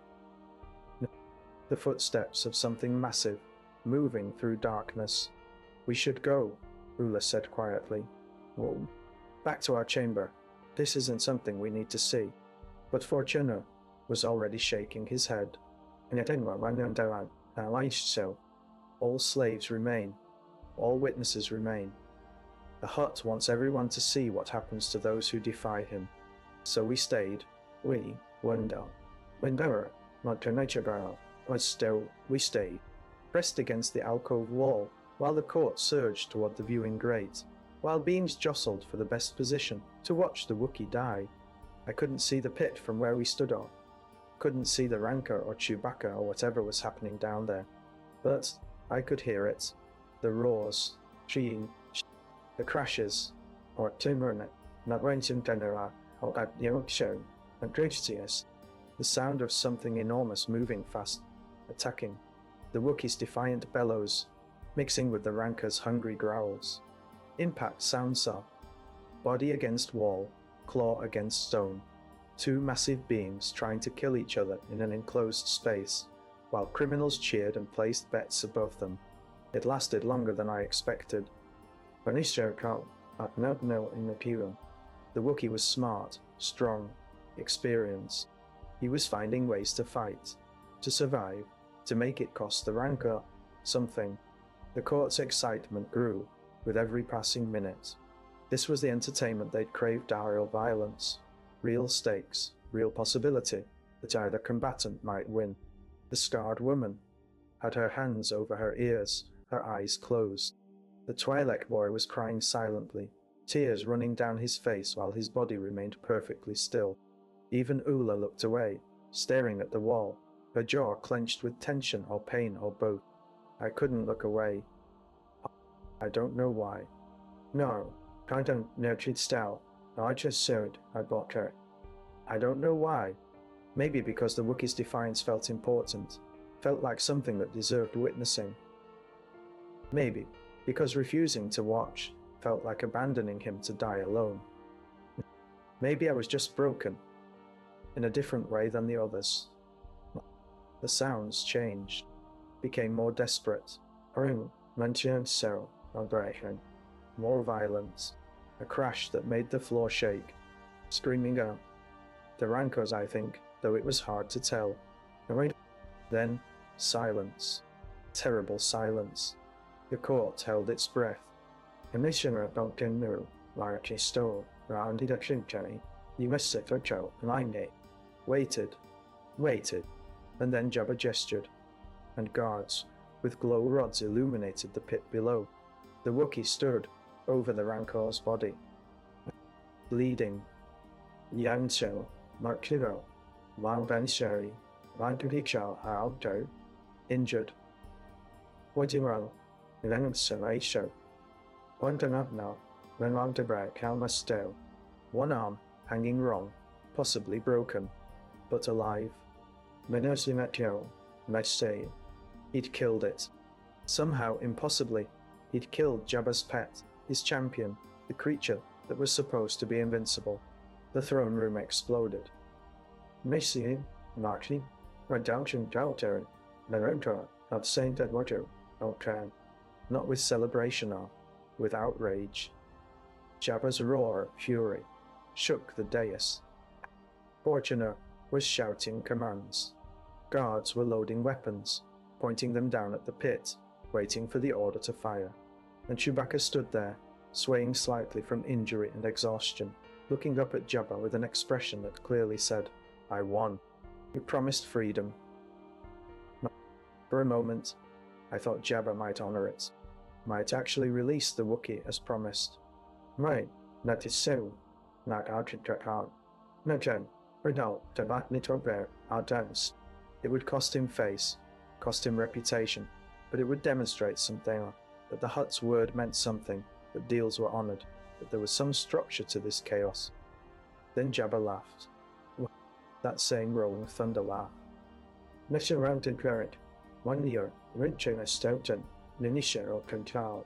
The footsteps of something massive, moving through darkness. "We should go," Oola said quietly. "Well, back to our chamber. This isn't something we need to see." But Fortuna was already shaking his head. "All slaves remain. All witnesses remain. The Hutt wants everyone to see what happens to those who defy him. So we stayed. We, Wendell. Wendera, not to nature girl, but still, we stayed, pressed against the alcove wall, while the court surged toward the viewing grate, while beams jostled for the best position to watch the Wookiee die. I couldn't see the pit from where we stood on. Couldn't see the rancor or Chewbacca or whatever was happening down there. But I could hear it. The roars, the crashes, or Timbernet, not Wenchum Tenera, or at Yorkshire, and Dragetius, the sound of something enormous moving fast, attacking, the Wookiee's defiant bellows, mixing with the rancor's hungry growls. Impact sound saw. Body against wall, claw against stone. 2 massive beings trying to kill each other in an enclosed space, while criminals cheered and placed bets above them. It lasted longer than I expected. The Wookiee was smart, strong, experienced. He was finding ways to fight, to survive, to make it cost the rancor something. The court's excitement grew with every passing minute. This was the entertainment they'd craved, dial violence. Real stakes, real possibility that either combatant might win. The scarred woman had her hands over her ears, her eyes closed. The Twi'lek boy was crying silently, tears running down his face while his body remained perfectly still. Even Oola looked away, staring at the wall, her jaw clenched with tension or pain or both. I couldn't look away. I don't know why. No, I don't know style. I just said I bought her. I don't know why. Maybe because the Wookiee's defiance felt important, felt like something that deserved witnessing. Maybe because refusing to watch felt like abandoning him to die alone. Maybe I was just broken, in a different way than the others. The sounds changed, became more desperate. More violence, a crash that made the floor shake. screaming out. The rancors, I think, though it was hard to tell. Then, silence. Terrible silence. The court held its breath. Commissioner Dr. New, Larky Stowe, round the Shinkai, you must sit or choke, line day. Waited, and then Jabba gestured, and guards with glow rods illuminated the pit below. The Wookiee stood over the rancor's body. Bleeding. Yancho, Markiro, Wang Banshari, Vantudichal Alto, injured. Wajiro, Lensaration. One up now, when long to break, Calmasto. One arm hanging wrong, possibly broken, but alive. Menosimetio, might say. He'd killed it. Somehow, impossibly, he'd killed Jabba's pet, his champion, the creature that was supposed to be invincible. The throne room exploded. Messi, Marty, Redemption Delta, Naruto, of Saint Eduardo, Ultran, not with celebration or with outrage. Jabba's roar of fury shook the dais. Fortuner was shouting commands. Guards were loading weapons, pointing them down at the pit, waiting for the order to fire. And Chewbacca stood there, swaying slightly from injury and exhaustion, looking up at Jabba with an expression that clearly said, I won. You promised freedom. For a moment, I thought Jabba might honor it, might actually release the Wookiee as promised. Right, that is so. Not out to track out. No turn, or no, to not little bear, our dance. It would cost him face, cost him reputation, but it would demonstrate something, that the Hutt's word meant something, that deals were honored, that there was some structure to this chaos. Then Jabba laughed. That same rolling thunder laugh. Mission round and current. 1 year, Rinchen a Stoughton, Ninisha or Kantal.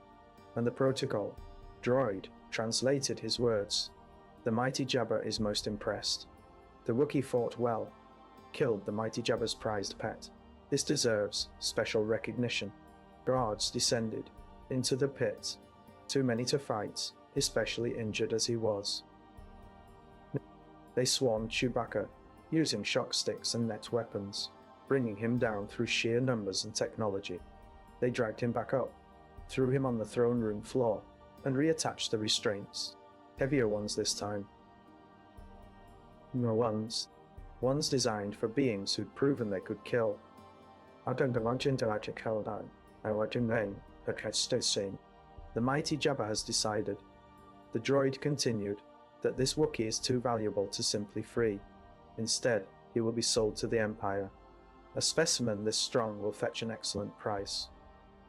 And the protocol, droid, translated his words. The mighty Jabba is most impressed. The Wookiee fought well, killed the mighty Jabba's prized pet. This deserves special recognition. Guards descended into the pit, too many to fight, especially injured as he was. They swarmed Chewbacca, using shock sticks and net weapons, bringing him down through sheer numbers and technology. They dragged him back up, threw him on the throne room floor, and reattached the restraints, heavier ones this time. No ones designed for beings who'd proven they could kill. I don't want you to kill down. I want you men that can stay sane. The mighty Jabba has decided. The droid continued that this Wookiee is too valuable to simply free. Instead, he will be sold to the Empire. A specimen this strong will fetch an excellent price,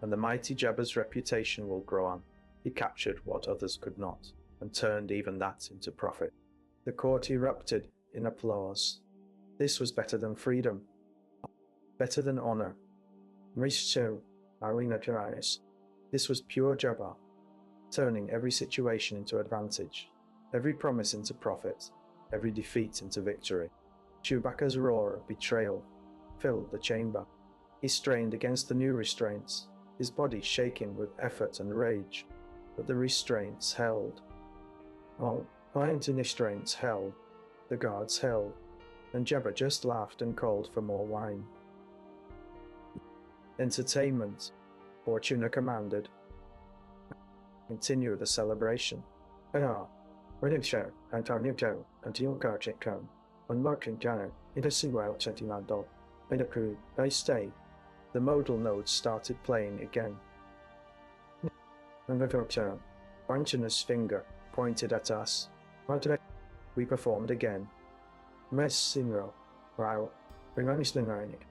and the mighty Jabba's reputation will grow on. He captured what others could not, and turned even that into profit. The court erupted in applause. This was better than freedom, better than honor. Rishu, Arena Jarius. This was pure Jabba, turning every situation into advantage, every promise into profit, every defeat into victory. Chewbacca's roar of betrayal filled the chamber. He strained against the new restraints, his body shaking with effort and rage, but the restraints held. Oh, the restraints held, the guards held, and Jabba just laughed and called for more wine. Entertainment, Fortuna commanded. Continue the celebration. Redemption, Antonio Joe, until Garchik come. Unmarking Janner, it is well Sentinel. And a crew, I stay. The modal notes started playing again. And the doctor, Bunchina's finger pointed at us. We performed again. Mess Sinro, Rao, Ringanislinarinik,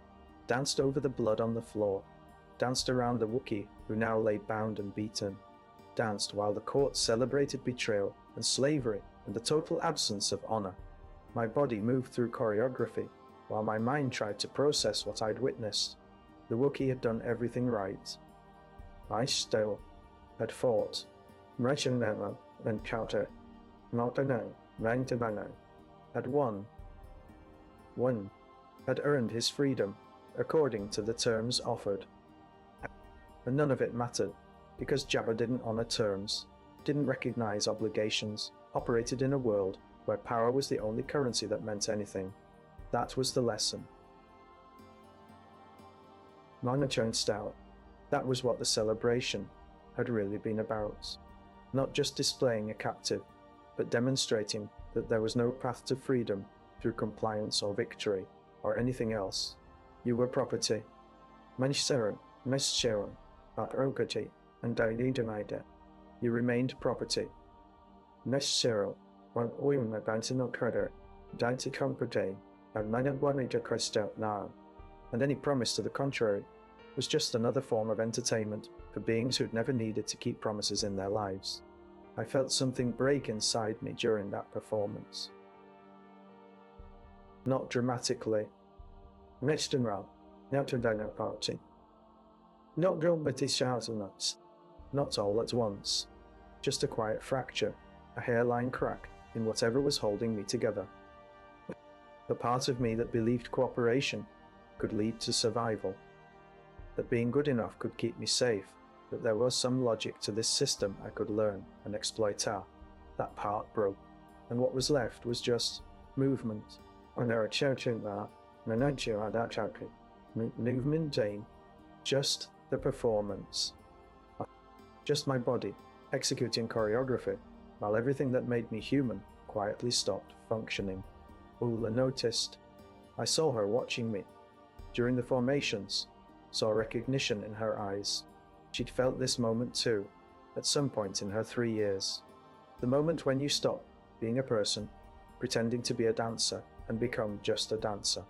danced over the blood on the floor, danced around the Wookiee who now lay bound and beaten, danced while the court celebrated betrayal and slavery and the total absence of honor. My body moved through choreography, while my mind tried to process what I'd witnessed. The Wookiee had done everything right. I still had fought. Rechenlema and counter. Maltano, Rangtabano. Had won. Had earned his freedom, according to the terms offered. And none of it mattered, because Jabba didn't honor terms, didn't recognize obligations, operated in a world where power was the only currency that meant anything. That was the lesson. Mana turned out. That was what the celebration had really been about. Not just displaying a captive, but demonstrating that there was no path to freedom through compliance or victory, or anything else. You were property. Manisharan, Mesharan, Rokati, and Daidinamaida. You remained property. Neshero, one Oyuna Bantino Credit, Dante Compute, and Managwanita Christ now. And any promise to the contrary was just another form of entertainment for beings who'd never needed to keep promises in their lives. I felt something break inside me during that performance. Not dramatically. Next and round, now to dinner party. Not dramatic shouts, not all at once. Just a quiet fracture, a hairline crack in whatever was holding me together. The part of me that believed cooperation could lead to survival, that being good enough could keep me safe, that there was some logic to this system I could learn and exploit. That part broke, and what was left was just movement. Movement, just the performance. Just my body, executing choreography, while everything that made me human quietly stopped functioning. Oola noticed. I saw her watching me. During the formations, saw recognition in her eyes. She'd felt this moment too, at some point in her 3 years. The moment when you stop being a person, pretending to be a dancer, and become just a dancer.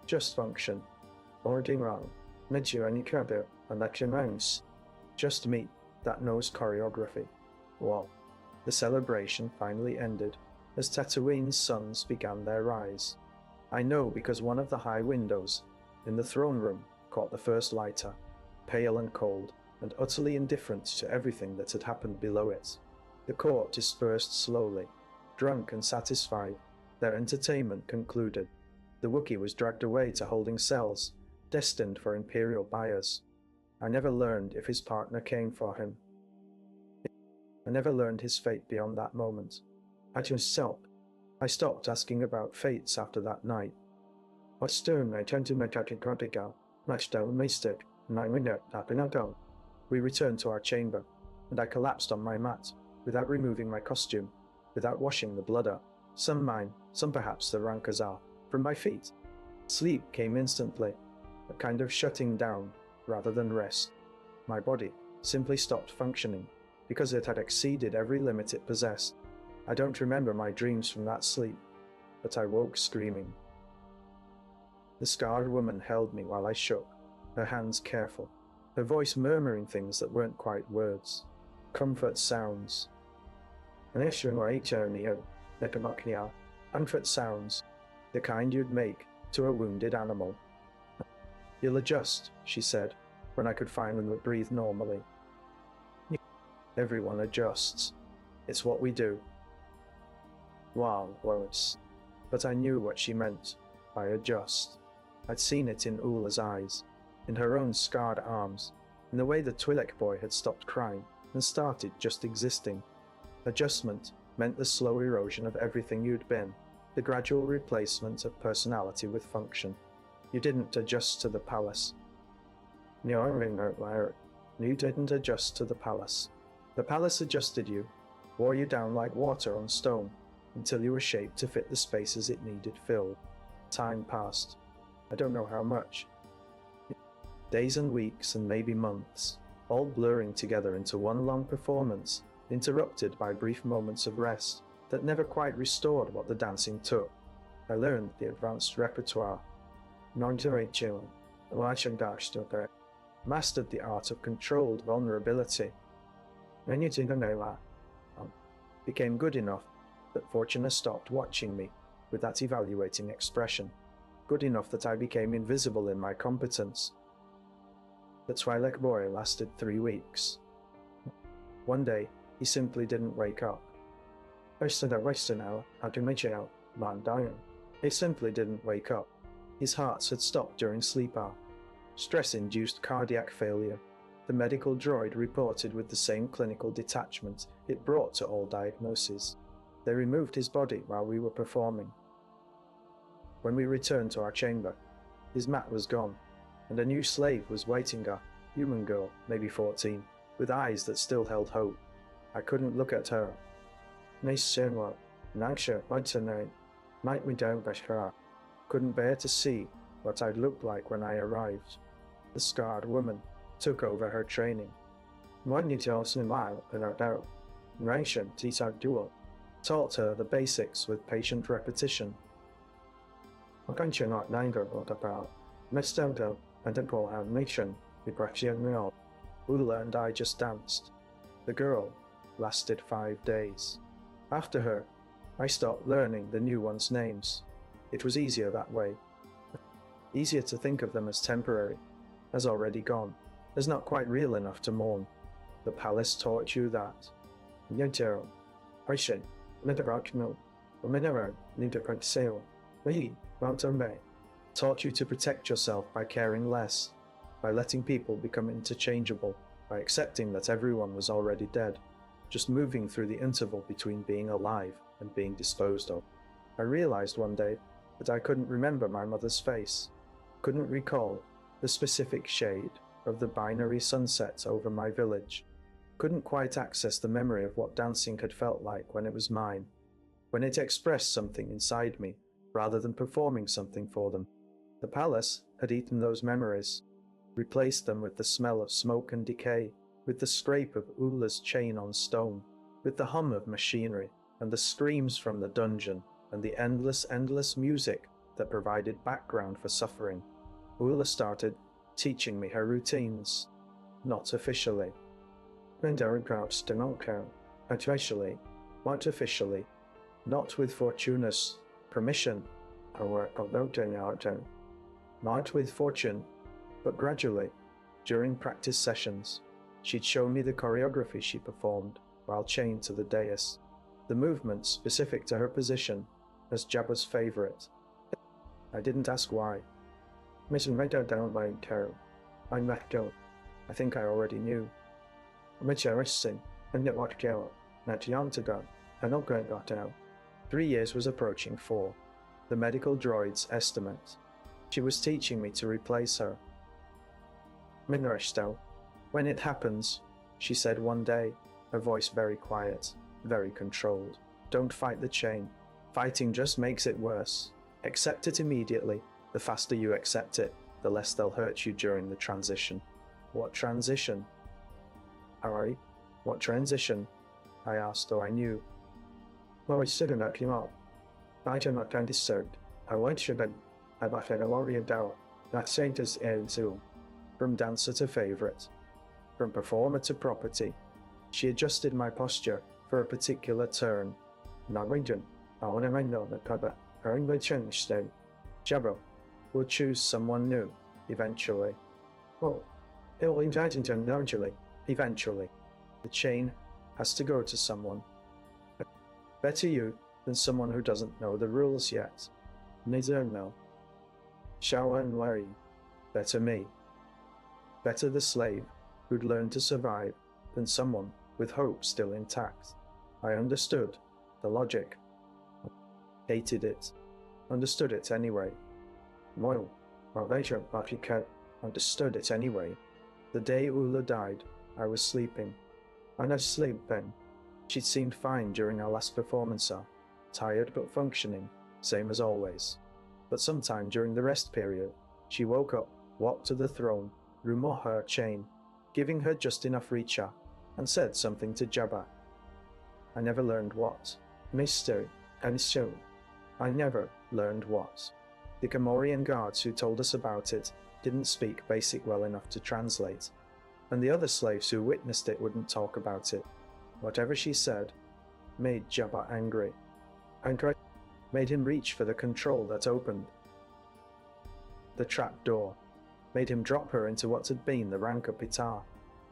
Just function. Ordinary. Just me that knows choreography. Well, the celebration finally ended as Tatooine's suns began their rise. I know because one of the high windows in the throne room caught the first lighter, pale and cold, and utterly indifferent to everything that had happened below it. The court dispersed slowly, drunk and satisfied. Their entertainment concluded. The Wookiee was dragged away to holding cells, destined for Imperial buyers. I never learned if his partner came for him. I never learned his fate beyond that moment. I stopped asking about fates after that night. What stone I turned to my Tatikotega, matched down my stick, and I went up and out. We returned to our chamber, and I collapsed on my mat, without removing my costume, without washing the blood up, some mine, some perhaps the Rankazar, from my feet. Sleep came instantly, a kind of shutting down rather than rest. My body simply stopped functioning, because it had exceeded every limit it possessed. I don't remember my dreams from that sleep, but I woke screaming. The scarred woman held me while I shook, her hands careful, her voice murmuring things that weren't quite words. Comfort sounds. Comfort sounds, the kind you'd make to a wounded animal. You'll adjust, she said, when I could finally breathe normally. Everyone adjusts. It's what we do. Wow, worse. But I knew what she meant by adjust. I'd seen it in Oola's eyes, in her own scarred arms, in the way the Twi'lek boy had stopped crying and started just existing. Adjustment meant the slow erosion of everything you'd been, the gradual replacement of personality with function. You didn't adjust to the palace. You didn't adjust to the palace. The palace adjusted you, wore you down like water on stone, until you were shaped to fit the spaces it needed filled. Time passed. I don't know how much. Days and weeks and maybe months, all blurring together into one long performance, interrupted by brief moments of rest that never quite restored what the dancing took. I learned the advanced repertoire. Mastered the art of controlled vulnerability. Became good enough that Fortuna stopped watching me with that evaluating expression. Good enough that I became invisible in my competence. The Twi'lek boy lasted 3 weeks. One day, he simply didn't wake up. He simply didn't wake up. His heart had stopped during sleep hour. Stress-induced cardiac failure. The medical droid reported with the same clinical detachment it brought to all diagnoses. They removed his body while we were performing. When we returned to our chamber, his mat was gone, and a new slave was waiting, a human girl, maybe 14, with eyes that still held hope. I couldn't look at her. Couldn't bear to see what I'd looked like when I arrived. The scarred woman took over her training. Taught her the basics with patient repetition. Oola and I just danced. The girl lasted 5 days. After her, I stopped learning the new ones' names. It was easier that way. Easier to think of them as temporary, as already gone, as not quite real enough to mourn. The palace taught you that. Taught you to protect yourself by caring less, by letting people become interchangeable, by accepting that everyone was already dead, just moving through the interval between being alive and being disposed of. I realized one day that I couldn't remember my mother's face, couldn't recall the specific shade of the binary sunset over my village, couldn't quite access the memory of what dancing had felt like when it was mine, when it expressed something inside me rather than performing something for them. The palace had eaten those memories, replaced them with the smell of smoke and decay, with the scrape of Oola's chain on stone, with the hum of machinery and the screams from the dungeon and the endless music that provided background for suffering. Oola started teaching me her routines, not officially. Not officially, not with Fortuna's permission, not with fortune, but gradually, during practice sessions, she'd show me the choreography she performed while chained to the dais, the movements specific to her position as Jabba's favorite. I didn't ask why. I think I already knew. 3 years was approaching 4. The medical droids estimate. She was teaching me to replace her. When it happens, she said one day, her voice very quiet, very controlled. Don't fight the chain. Fighting just makes it worse. Accept it immediately. The faster you accept it, the less they'll hurt you during the transition. What transition? Harry, what transition? I asked, though I knew. Well, I said that came up. I did not understand. I went to bed. I left an warrior down. That saint is ill too. From dancer to favorite. From performer to property. She adjusted my posture for a particular turn. Norwegian, I want to know that Papa, her English then. Jabba will choose someone new, eventually. Oh, he'll invite him largely, eventually. The chain has to go to someone. Better you than someone who doesn't know the rules yet. Neither know. Shall and worry. Better me. Better the slave who'd learned to survive than someone with hope still intact. I understood the logic. Hated it. Understood it anyway. Well, later, but you understood it anyway. The day Oola died, I was sleeping. And I sleep then. She'd seemed fine during our last performance, tired but functioning, same as always. But sometime during the rest period, she woke up, walked to the throne, removed her chain, giving her just enough reach, and said something to Jabba. I never learned what. Mystery, and so, I never learned what. The Gamorrean guards who told us about it didn't speak basic well enough to translate, and the other slaves who witnessed it wouldn't talk about it. Whatever she said made Jabba angry, and made him reach for the control that opened the trap door, made him drop her into what had been the Ranka Pitar,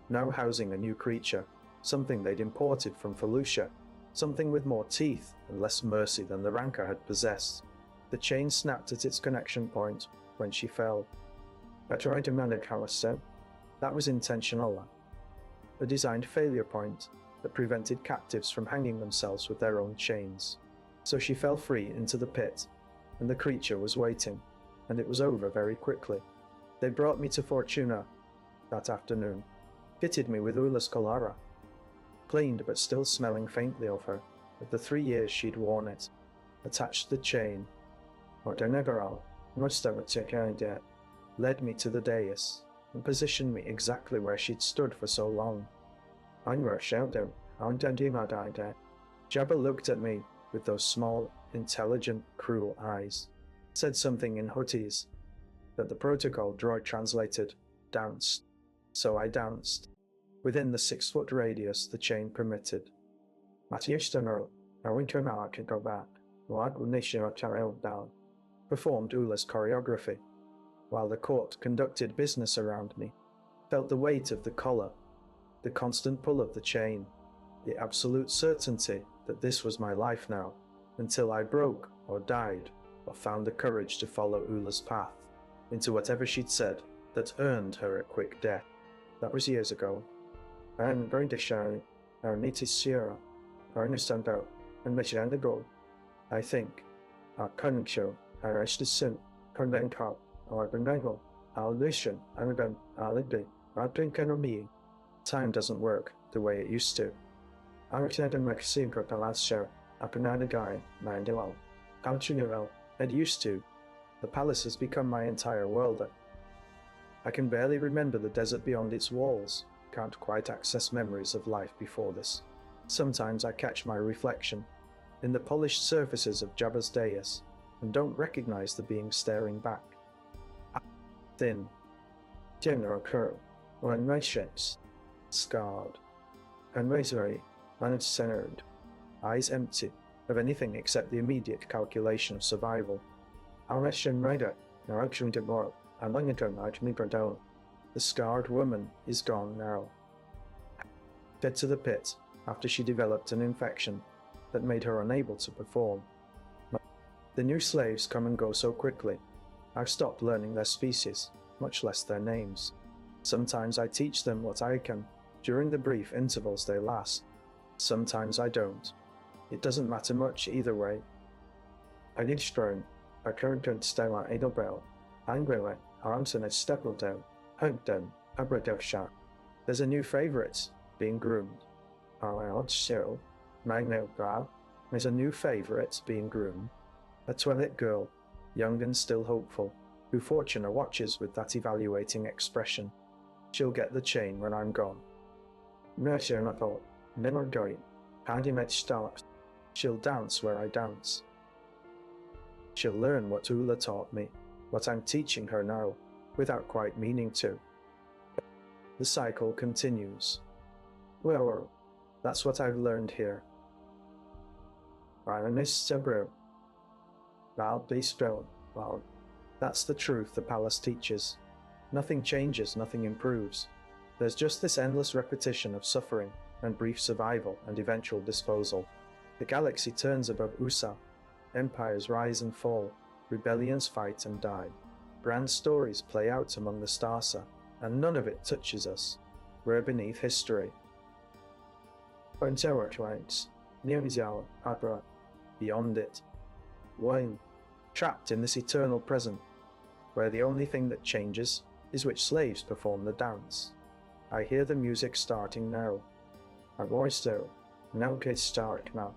now housing a new creature, something they'd imported from Felucia, something with more teeth and less mercy than the Ranka had possessed. The chain snapped at its connection point when she fell. I tried to manage how I said. That was intentional. A designed failure point, that prevented captives from hanging themselves with their own chains. So she fell free into the pit, and the creature was waiting, and it was over very quickly. They brought me to Fortuna that afternoon, fitted me with Oola's collara, cleaned but still smelling faintly of her, of the 3 years she'd worn it, attached the chain, led me to the dais, and positioned me exactly where she'd stood for so long. Jabba looked at me with those small, intelligent, cruel eyes, said something in Huttese that the protocol droid translated, danced. So I danced, within the 6-foot radius the chain permitted. Performed Oola's choreography, while the court conducted business around me, felt the weight of the collar, the constant pull of the chain, the absolute certainty that this was my life now, until I broke or died or found the courage to follow Oola's path into whatever she'd said that earned her a quick death. That was years ago. I'm going to show our native Sierra, our understand out, and mission and the goal. I think our current show, our actually soon, current top, our benigno, our listen, and then our day, our drink and me. Time doesn't work the way it used to. Our Canadian Maxine got the last show, up another guy, 91. Continue and used to. The palace has become my entire world. I can barely remember the desert beyond its walls, can't quite access memories of life before this. Sometimes I catch my reflection in the polished surfaces of Jabba's dais, and don't recognize the being staring back. Thin, general curl, or unrighteous, scarred, unrazorly, uncentered, eyes empty of anything except the immediate calculation of survival. Our Russian rider, now actually tomorrow, I'm going to me down. The scarred woman is gone now. Fed to the pit after she developed an infection that made her unable to perform. The new slaves come and go so quickly, I've stopped learning their species, much less their names. Sometimes I teach them what I can during the brief intervals they last. Sometimes I don't. It doesn't matter much either way. I need strong. I current stella Edelbell, Angwele, Aronson and Steppeldale, Hunkdon, Abradell Shark. There's a new favourite being groomed. Our show, Magno Brow, there's a new favourite being groomed. A toilet girl, young and still hopeful, who Fortuna watches with that evaluating expression. She'll get the chain when I'm gone. Nurture not thought, never going, handy met stars. She'll dance where I dance. She'll learn what Oola taught me, what I'm teaching her now, without quite meaning to. The cycle continues. Well, that's what I've learned here. Well, that's the truth the palace teaches. Nothing changes, nothing improves. There's just this endless repetition of suffering and brief survival and eventual disposal. The galaxy turns above Usa. Empires rise and fall, rebellions fight and die. Grand stories play out among the Starsa, and none of it touches us. We're beneath history. Beyond it. Wine, trapped in this eternal present, where the only thing that changes is which slaves perform the dance. I hear the music starting now. Our voice though, now gets start now.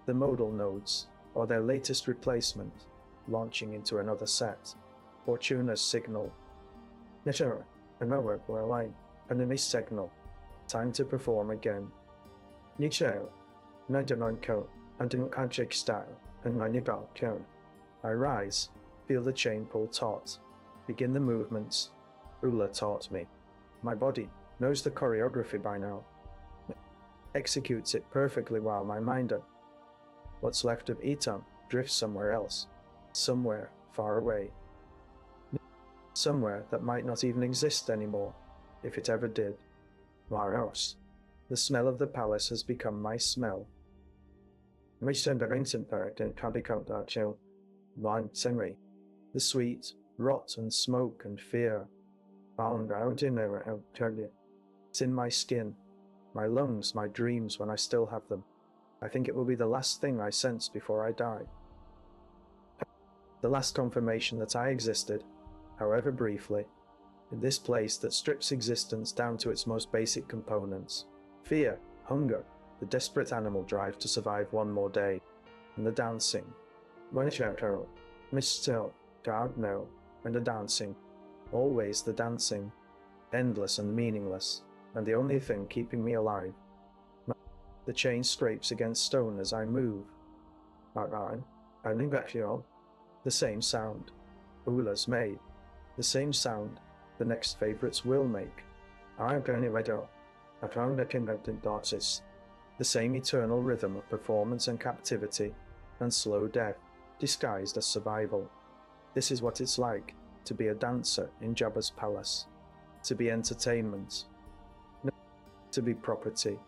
The modal nodes, or their latest replacement, launching into another set. Fortuna's signal. Netter, another line, and then a signal. Time to perform again. Nichel, Nidanon Co, and in Kanchik style, and Manibal Co. I rise, feel the chain pull taut, begin the movements. Oola taught me. My body knows the choreography by now. Executes it perfectly while my mind what's left of Etam drifts somewhere else, somewhere far away. Somewhere that might not even exist anymore, if it ever did. Where else? The smell of the palace has become my smell. The sweet, rot and smoke and fear. It's in my skin. my lungs, my dreams when I still have them. I think it will be the last thing I sense before I die. The last confirmation that I existed, however briefly, in this place that strips existence down to its most basic components. Fear, hunger, the desperate animal drive to survive one more day, and the dancing. Miss Still, God no, and the dancing. Always the dancing. Endless and meaningless, and the only thing keeping me alive. The chain scrapes against stone as I move. The same sound. Oola's made. The same sound the next favourites will make. I'm going to wedo. I found that in the same eternal rhythm of performance and captivity, and slow death, disguised as survival. This is what it's like to be a dancer in Jabba's palace, to be entertainment, to be property.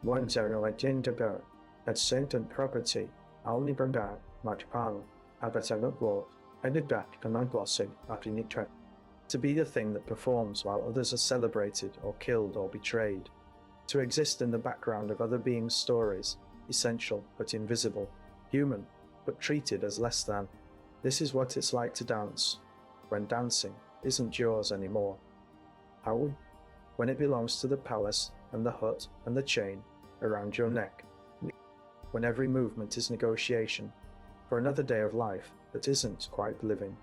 One general agenda at sentient property, only brought much power, abatanut war, and adapt to non-glossing after nitra. To be the thing that performs while others are celebrated or killed or betrayed. To exist in the background of other beings' stories, essential but invisible, human but treated as less than. This is what it's like to dance, when dancing isn't yours anymore. How? When it belongs to the palace and the hut and the chain around your neck. When every movement is negotiation for another day of life that isn't quite living.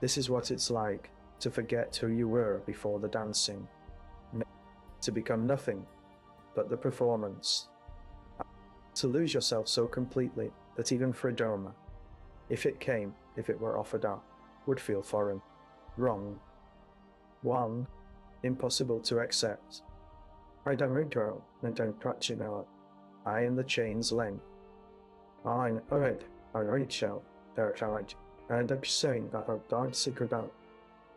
This is what it's like to forget who you were before the dancing. To become nothing but the performance. To lose yourself so completely that even Freedoma, if it were offered up, would feel foreign, wrong, one, impossible to accept. I don't go and don't touch it out. I am the chain's length. I reach out, there charge, and I'm saying that our dog secret out.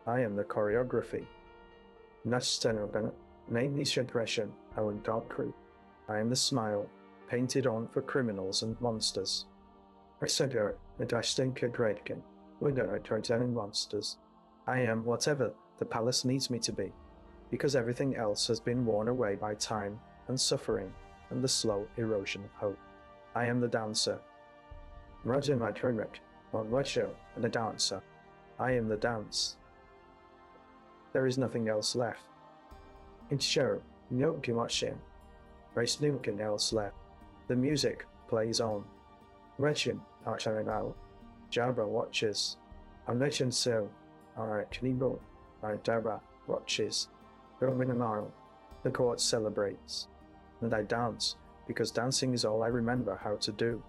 I am the choreography. Mainly suppression, our dog crew. I am the smile, painted on for criminals and monsters. I said her, and I stink at Redkin. We're going to turn monsters. I am whatever the palace needs me to be, because everything else has been worn away by time and suffering and the slow erosion of hope. I am the dancer. Roger my turret, on what show, and the dancer. I am the dance. There is nothing else left. It's show, no too much in. There's nothing else left. The music plays on. Regin, Archer out. Jabba watches. I'm letting so. Alright, Knibo. Alright, Jabba watches. Roman and Arnold. The court celebrates. And I dance, because dancing is all I remember how to do.